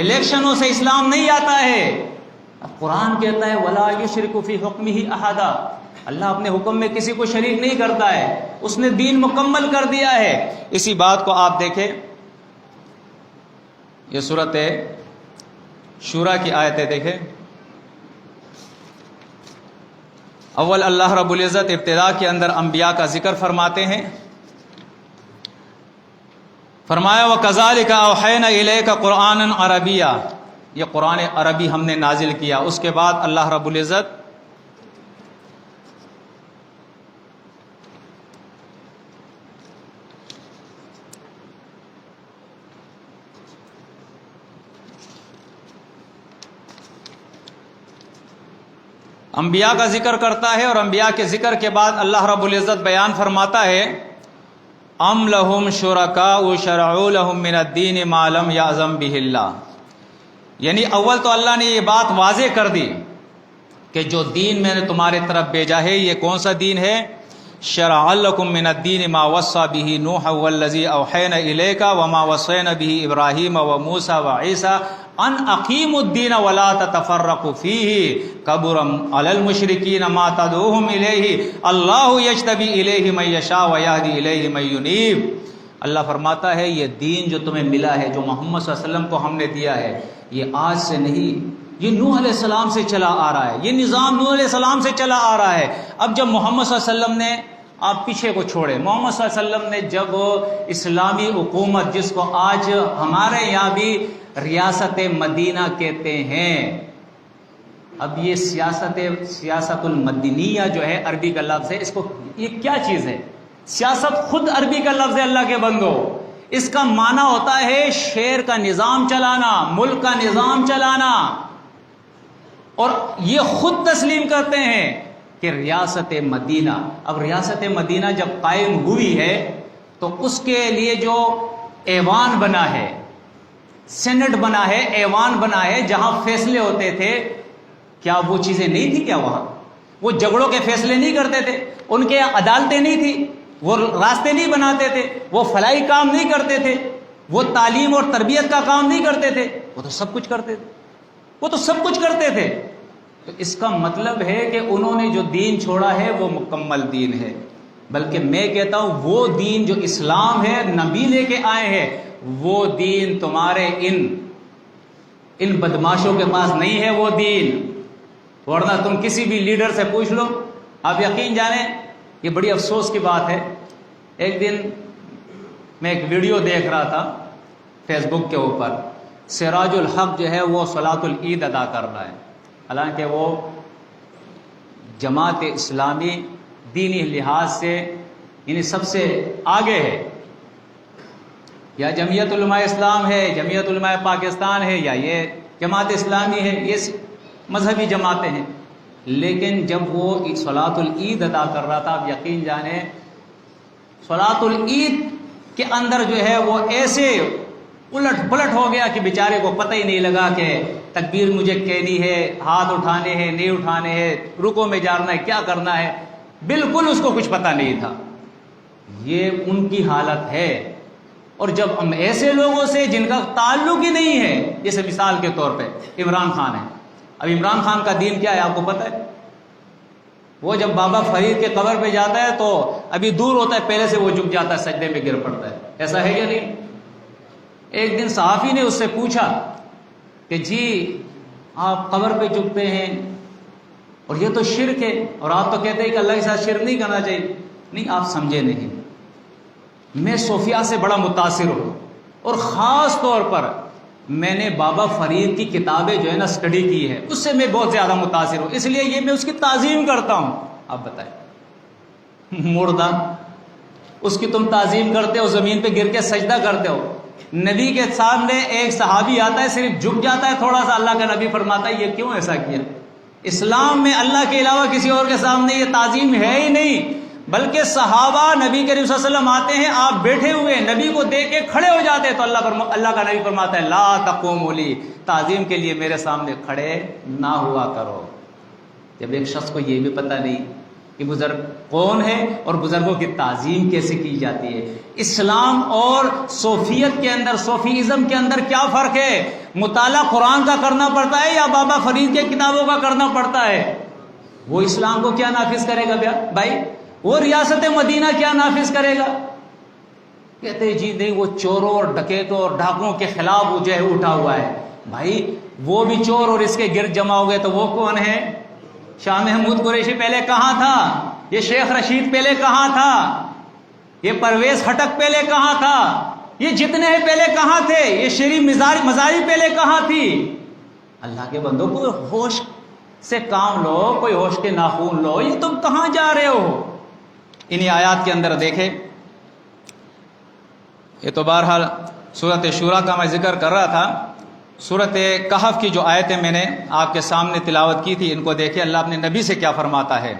الیکشنوں سے اسلام نہیں آتا ہے۔ قرآن کہتا ہے وَلَا يُشْرِكُ فِي حُكْمِهِ أَحَدًا، اللہ اپنے حکم میں کسی کو شریک نہیں کرتا ہے، اس نے دین مکمل کر دیا ہے۔ اسی بات کو آپ دیکھیں، یہ سورۃ شورى کی آیتیں دیکھیں۔ اول اللہ رب العزت ابتدا کے اندر انبیاء کا ذکر فرماتے ہیں، فرمایا وَكَذَلِكَ أَوْحَيْنَا إِلَيْكَ قُرْآنًا عَرَبِيًّا، یہ قرآن عربی ہم نے نازل کیا۔ اس کے بعد اللہ رب العزت انبیاء کا ذکر کرتا ہے، اور انبیاء کے ذکر کے بعد اللہ رب العزت بیان فرماتا ہے ام لہم شرکاء شرعوا لہم من الدین ما لم یأذن بہ اللہ، یعنی اول تو اللہ نے یہ بات واضح کر دی کہ جو دین میں نے تمہارے طرف بھیجا ہے یہ کون سا دین ہے؟ شرع لکم من الدین ما وصى به نوح والذی اوحینا الیک وما وصینا به ابراہیم وموسیٰ وعیسیٰ ان اقیموا الدین ولا تتفرقوا فیہ کبر علی المشرکین ما تدعوہم الیہ اللہ یجتبی الیہ من یشاء ویہدی الیہ من ینیب۔ اللہ فرماتا ہے یہ دین جو تمہیں ملا ہے، جو محمد صلی اللہ علیہ وسلم کو ہم نے دیا ہے، یہ آج سے نہیں، یہ نوح علیہ السلام سے چلا آ رہا ہے، یہ نظام نوح علیہ السلام سے چلا آ رہا ہے۔ اب جب محمد صلی اللہ علیہ وسلم نے، آپ پیچھے کو چھوڑے، محمد صلی اللہ علیہ وسلم نے جب اسلامی حکومت، جس کو آج ہمارے یہاں بھی ریاست مدینہ کہتے ہیں، اب یہ سیاست المدینیہ جو ہے عربی کا لفظ ہے، اس کو یہ کیا چیز ہے؟ سیاست خود عربی کا لفظ ہے اللہ کے بندو، اس کا معنی ہوتا ہے شہر کا نظام چلانا، ملک کا نظام چلانا، اور یہ خود تسلیم کرتے ہیں کہ ریاست مدینہ، اب ریاست مدینہ جب قائم ہوئی ہے تو اس کے لیے جو ایوان بنا ہے، سینٹ بنا ہے، ایوان بنا ہے، جہاں فیصلے ہوتے تھے، کیا وہ چیزیں نہیں تھی؟ کیا وہاں وہ جھگڑوں کے فیصلے نہیں کرتے تھے؟ ان کے یہاں عدالتیں نہیں تھی؟ وہ راستے نہیں بناتے تھے؟ وہ فلاحی کام نہیں کرتے تھے؟ وہ تعلیم اور تربیت کا کام نہیں کرتے تھے؟ وہ تو سب کچھ کرتے تھے، وہ تو سب کچھ کرتے تھے۔ تو اس کا مطلب ہے کہ انہوں نے جو دین چھوڑا ہے وہ مکمل دین ہے، بلکہ میں کہتا ہوں وہ دین جو اسلام ہے، نبی لے کے آئے ہیں، وہ دین تمہارے ان بدماشوں کے پاس نہیں ہے۔ وہ دین، ورنہ تم کسی بھی لیڈر سے پوچھ لو، آپ یقین جانیں یہ بڑی افسوس کی بات ہے۔ ایک دن میں ایک ویڈیو دیکھ رہا تھا فیس بک کے اوپر، سراج الحق جو ہے وہ صلاۃ العید ادا کر رہا ہے، حالانکہ وہ جماعت اسلامی دینی لحاظ سے یعنی سب سے آگے ہے، یا جمعیت علماء اسلام ہے، جمعیت علماء پاکستان ہے، یا یہ جماعت اسلامی ہے، یہ مذہبی جماعتیں ہیں، لیکن جب وہ صلاۃ العید ادا کر رہا تھا، آپ یقین جانیں صلاۃ العید کے اندر جو ہے وہ ایسے الٹ پلٹ ہو گیا کہ بیچارے کو پتہ ہی نہیں لگا کہ تکبیر مجھے کہنی ہے، ہاتھ اٹھانے ہیں نہیں اٹھانے ہیں، رکوع میں جانا ہے، کیا کرنا ہے، بالکل اس کو کچھ پتہ نہیں تھا۔ یہ ان کی حالت ہے۔ اور جب ہم ایسے لوگوں سے جن کا تعلق ہی نہیں ہے، جیسے مثال کے طور پہ عمران خان ہے، اب عمران خان کا دین کیا ہے آپ کو پتہ ہے؟ وہ جب بابا فرید کے قبر پہ جاتا ہے تو ابھی دور ہوتا ہے، پہلے سے وہ جھک جاتا ہے، سجدے میں گر پڑتا ہے، ایسا ہے یا نہیں؟ ایک دن صحافی نے اس سے پوچھا کہ جی آپ قبر پہ جھکتے ہیں اور یہ تو شرک ہے، اور آپ تو کہتے ہیں کہ اللہ کے ساتھ شرک نہیں کرنا چاہیے۔ نہیں، آپ سمجھے نہیں، میں صوفیہ سے بڑا متاثر ہوں، اور خاص طور پر میں نے بابا فرید کی کتابیں جو ہے نا اسٹڈی کی ہے، اس سے میں بہت زیادہ متاثر ہوں، اس لیے یہ میں اس کی تعظیم کرتا ہوں۔ آپ بتائیں، مردہ اس کی تم تعظیم کرتے ہو، زمین پہ گر کے سجدہ کرتے ہو، نبی کے سامنے ایک صحابی آتا ہے صرف جھک جاتا ہے تھوڑا سا، اللہ کا نبی فرماتا ہے یہ کیوں ایسا کیا؟ اسلام میں اللہ کے علاوہ کسی اور کے سامنے یہ تعظیم ہے ہی نہیں، بلکہ صحابہ نبی کریم صلی اللہ علیہ وسلم آتے ہیں، آپ بیٹھے ہوئے نبی کو دیکھ کے کھڑے ہو جاتے ہیں تو اللہ کا نبی فرماتا ہے لا تقوموا لی، تعظیم کے لیے میرے سامنے کھڑے نہ ہوا کرو۔ جب ایک شخص کو یہ بھی پتہ نہیں کہ بزرگ کون ہے اور بزرگوں کی تعظیم کیسے کی جاتی ہے۔ اسلام اور صوفیت کے اندر، صوفیزم کے اندر کیا فرق ہے؟ مطالعہ قرآن کا کرنا پڑتا ہے یا بابا فرید کے کتابوں کا کرنا پڑتا ہے؟ وہ اسلام کو کیا نافذ کرے گا بھائی؟ وہ ریاست مدینہ کیا نافذ کرے گا؟ کہتے جی نہیں، وہ چوروں اور ڈکیتوں اور ڈاکوؤں کے خلاف وہ جو ہے اٹھا ہوا ہے۔ بھائی وہ بھی چور اور اس کے گرد جمع ہو گئے تو وہ کون ہے؟ شاہ محمود قریشی پہلے کہاں تھا؟ یہ شیخ رشید پہلے کہاں تھا؟ یہ پرویز خٹک پہلے کہاں تھا؟ یہ جتنے ہیں پہلے کہاں تھے؟ یہ شیری مزاری پہلے کہاں تھی؟ اللہ کے بندوں کو ہوش سے کام لو، کوئی ہوش کے ناخون لو، یہ تم کہاں جا رہے ہو؟ انہی آیات کے اندر دیکھیں، یہ تو بہرحال سورۃ شورا کا میں ذکر کر رہا تھا، سورۃ کہف کی جو آیتیں میں نے آپ کے سامنے تلاوت کی تھی، ان کو دیکھیں اللہ اپنے نبی سے کیا فرماتا ہے۔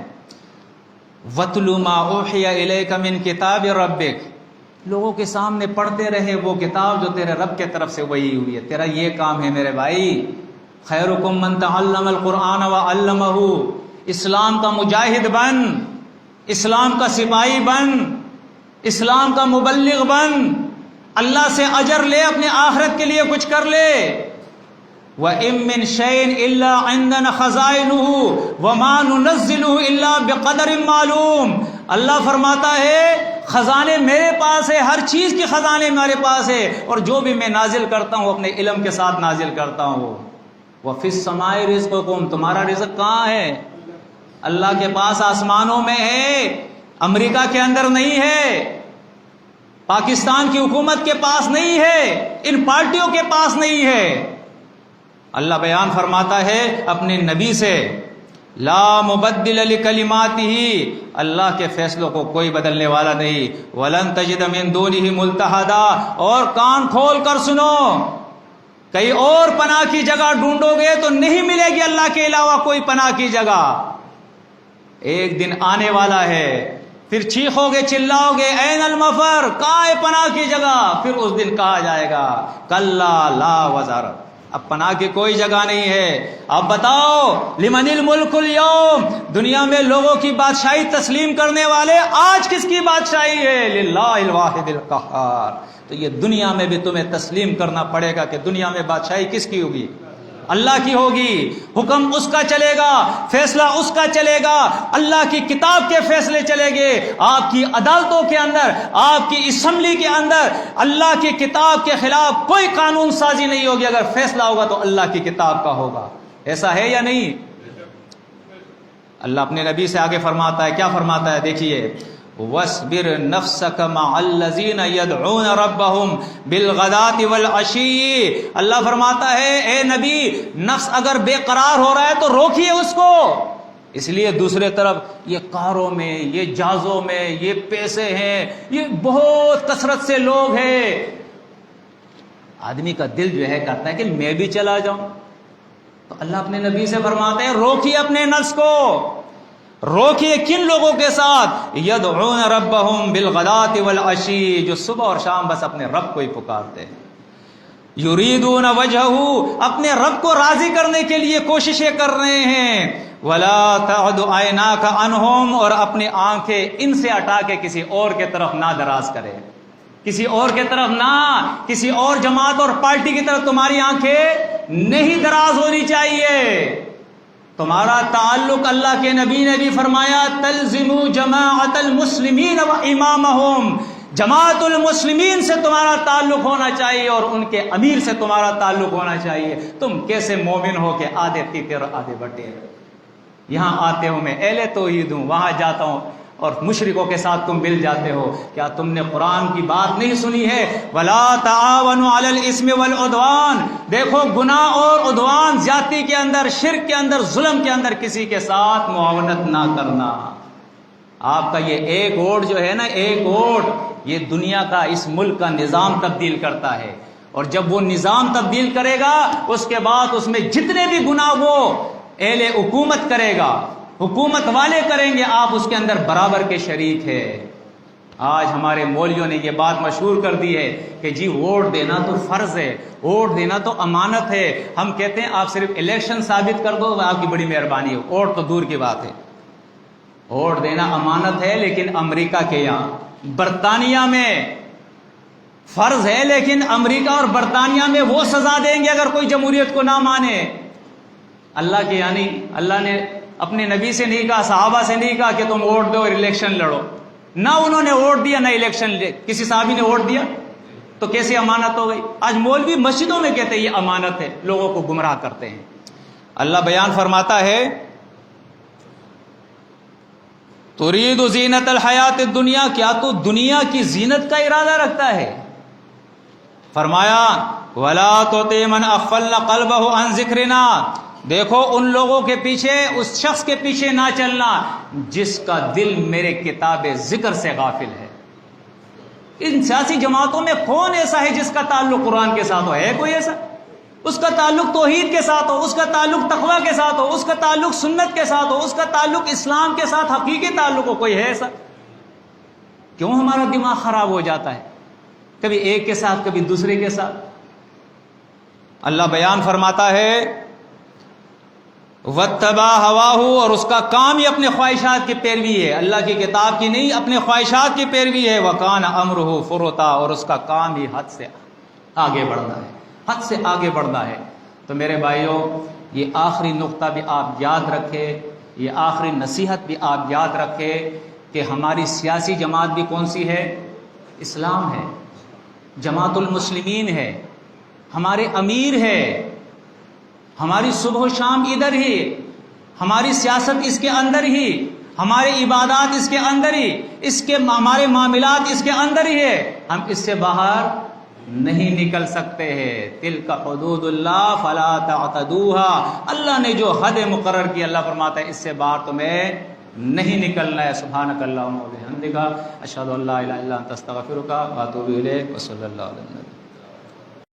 وَاتْلُ مَا أُوحِيَ إِلَيْكَ مِنْ كِتَابِ رَبِّكَ، لوگوں کے سامنے پڑھتے رہے وہ کتاب جو تیرے رب کے طرف سے وحی ہوئی ہے۔ تیرا یہ کام ہے میرے بھائی، خیرکم من تعلم القرآن وعلمہ، اسلام کا مجاہد بن، اسلام کا سپاہی بن، اسلام کا مبلغ بن، اللہ سے اجر لے، اپنے آخرت کے لیے کچھ کر لے۔ وَإِن مِّن شَيْءٍ إِلَّا عِندَنَا خَزَائِنُهُ وَمَا نُنَزِّلُهُ إِلَّا بِقَدَرٍ مَّعْلُومٍ، اللہ فرماتا ہے خزانے میرے پاس ہے، ہر چیز کی خزانے میرے پاس ہے، اور جو بھی میں نازل کرتا ہوں اپنے علم کے ساتھ نازل کرتا ہوں۔ وَفِي السَّمَاءِ رِزْقُكُمْ، تمہارا رزق کہاں ہے؟ اللہ کے پاس آسمانوں میں ہے، امریکہ کے اندر نہیں ہے، پاکستان کی حکومت کے پاس نہیں ہے، ان پارٹیوں کے پاس نہیں ہے۔ اللہ بیان فرماتا ہے اپنے نبی سے، لا مبدل لکلماتہ، اللہ کے فیصلوں کو کوئی بدلنے والا نہیں، ولن تجد من دونہ ملتحدا، اور کان کھول کر سنو، کہیں اور پناہ کی جگہ ڈھونڈو گے تو نہیں ملے گی اللہ کے علاوہ کوئی پناہ کی جگہ۔ ایک دن آنے والا ہے، پھر چیخو گے، چلاؤ گے، این المفر، کہاں ہے پناہ کی جگہ؟ پھر اس دن کہا جائے گا کلا لا وزر، اب پناہ کی کوئی جگہ نہیں ہے۔ اب بتاؤ لمن الملک اليوم، دنیا میں لوگوں کی بادشاہی تسلیم کرنے والے آج کس کی بادشاہی ہے؟ للہ الواحد القہار۔ تو یہ دنیا میں بھی تمہیں تسلیم کرنا پڑے گا کہ دنیا میں بادشاہی کس کی ہوگی؟ اللہ کی ہوگی، حکم اس کا چلے گا، فیصلہ اس کا چلے گا، اللہ کی کتاب کے فیصلے چلے گے۔ آپ کی عدالتوں کے اندر، آپ کی اسمبلی کے اندر اللہ کی کتاب کے خلاف کوئی قانون سازی نہیں ہوگی، اگر فیصلہ ہوگا تو اللہ کی کتاب کا ہوگا۔ ایسا ہے یا نہیں؟ اللہ اپنے نبی سے آگے فرماتا ہے، کیا فرماتا ہے دیکھیے، وَاصْبِرْ نَفْسَكَ مَعَ الَّذِينَ يَدْعُونَ رَبَّهُمْ بِالْغَدَاةِ وَالْعَشِيِّ، اللہ فرماتا ہے اے نبی، نفس اگر بے قرار ہو رہا ہے تو روکیے اس کو۔ اس لیے دوسرے طرف یہ کاروں میں، یہ جہازوں میں، یہ پیسے ہیں، یہ بہت کثرت سے لوگ ہیں، آدمی کا دل جو ہے کرتا ہے کہ میں بھی چلا جاؤں۔ تو اللہ اپنے نبی سے فرماتے ہیں روکیے اپنے نفس کو، روکیے کن لوگوں کے ساتھ؟ یدعون ربہم بالغداۃ والعشی، جو صبح اور شام بس اپنے رب کو ہی پکارتے ہیں، یریدون وجہہ، اپنے رب کو راضی کرنے کے لیے کوششیں کر رہے ہیں، ولا تعد عیناک عنہم، اور اپنی آنکھیں ان سے ہٹا کے کسی اور کے طرف نہ دراز کرے، کسی اور کے طرف نہ، کسی اور جماعت اور پارٹی کی طرف تمہاری آنکھیں نہیں دراز ہونی چاہیے۔ تمہارا تعلق، اللہ کے نبی نے بھی فرمایا، تلزموا جماعت المسلمین و امامہم، جماعت المسلمین سے تمہارا تعلق ہونا چاہیے اور ان کے امیر سے تمہارا تعلق ہونا چاہیے۔ تم کیسے مومن ہو کہ آدھے تیتے اور آدھے بٹے؟ یہاں آتے ہو میں اہل توحید ہوں، وہاں جاتا ہوں اور مشرکوں کے ساتھ تم مل جاتے ہو۔ کیا تم نے قرآن کی بات نہیں سنی ہے؟ وَلَا تَعَاوَنُوا عَلَى الْإِثْمِ وَالْعُدْوَانِ، دیکھو گناہ اور عدوان، زیادتی کے اندر، شرک کے اندر، ظلم کے اندر کسی کے ساتھ معاونت نہ کرنا۔ آپ کا یہ ایک ووٹ جو ہے نا، ایک ووٹ، یہ دنیا کا، اس ملک کا نظام تبدیل کرتا ہے، اور جب وہ نظام تبدیل کرے گا اس کے بعد اس میں جتنے بھی گناہ وہ اہل حکومت کرے گا، حکومت والے کریں گے، آپ اس کے اندر برابر کے شریک ہے۔ آج ہمارے مولویوں نے یہ بات مشہور کر دی ہے کہ جی ووٹ دینا تو فرض ہے، ووٹ دینا تو امانت ہے۔ ہم کہتے ہیں آپ صرف الیکشن ثابت کر دو، آپ کی بڑی مہربانی ہو، ووٹ تو دور کی بات ہے۔ ووٹ دینا امانت ہے لیکن امریکہ کے یہاں، برطانیہ میں فرض ہے لیکن امریکہ اور برطانیہ میں وہ سزا دیں گے اگر کوئی جمہوریت کو نہ مانے۔ اللہ کے یعنی اللہ نے اپنے نبی سے نہیں کہا، صحابہ سے نہیں کہا کہ تم ووٹ دو اور الیکشن لڑو، نہ انہوں نے ووٹ دیا نہ الیکشن کسی صحابی نے ووٹ دیا، تو کیسے امانت ہو گئی؟ آج مولوی مسجدوں میں کہتے ہیں یہ امانت ہے، لوگوں کو گمراہ کرتے ہیں۔ اللہ بیان فرماتا ہے ترید زینت الحیات الدنیا، کیا تو دنیا کی زینت کا ارادہ رکھتا ہے؟ فرمایا ولا تطع من اغفلنا قلبه عن ذکرنا، دیکھو ان لوگوں کے پیچھے، اس شخص کے پیچھے نہ چلنا جس کا دل میرے کتاب ذکر سے غافل ہے۔ ان سیاسی جماعتوں میں کون ایسا ہے جس کا تعلق قرآن کے ساتھ ہو؟ ہے کوئی ایسا؟ اس کا تعلق توحید کے ساتھ ہو، اس کا تعلق تقویٰ کے ساتھ ہو، اس کا تعلق سنت کے ساتھ ہو، اس کا تعلق اسلام کے ساتھ حقیقی تعلق ہو؟ کوئی ہے ایسا؟ کیوں ہمارا دماغ خراب ہو جاتا ہے، کبھی ایک کے ساتھ کبھی دوسرے کے ساتھ؟ اللہ بیان فرماتا ہے واتبع ہواہ، اور اس کا کام ہی اپنے خواہشات کی پیروی ہے، اللہ کی کتاب کی نہیں، اپنے خواہشات کی پیروی ہے۔ وکان امرہ فرطا، اور اس کا کام ہی حد سے آگے بڑھنا ہے، حد سے آگے بڑھنا ہے۔ تو میرے بھائیوں، یہ آخری نقطہ بھی آپ یاد رکھے، یہ آخری نصیحت بھی آپ یاد رکھے کہ ہماری سیاسی جماعت بھی کون سی ہے؟ اسلام ہے، جماعت المسلمین ہے، ہمارے امیر ہے، ہماری صبح و شام ادھر ہی، ہماری سیاست اس کے اندر ہی، ہمارے عبادات اس کے اندر ہی، ہمارے معاملات اس کے اندر ہی ہے، ہم اس سے باہر نہیں نکل سکتے ہیں۔ تلک حدود اللہ فلا تعتدوها، اللہ نے جو حد مقرر کی، اللہ فرماتا ہے اس سے باہر تمہیں نہیں نکلنا ہے۔ سبحانک اللہم و بحمدک، اشہد ان لا الہ الا انت استغفرک و اتوب الیک، وصلی اللہ علیہ وسلم۔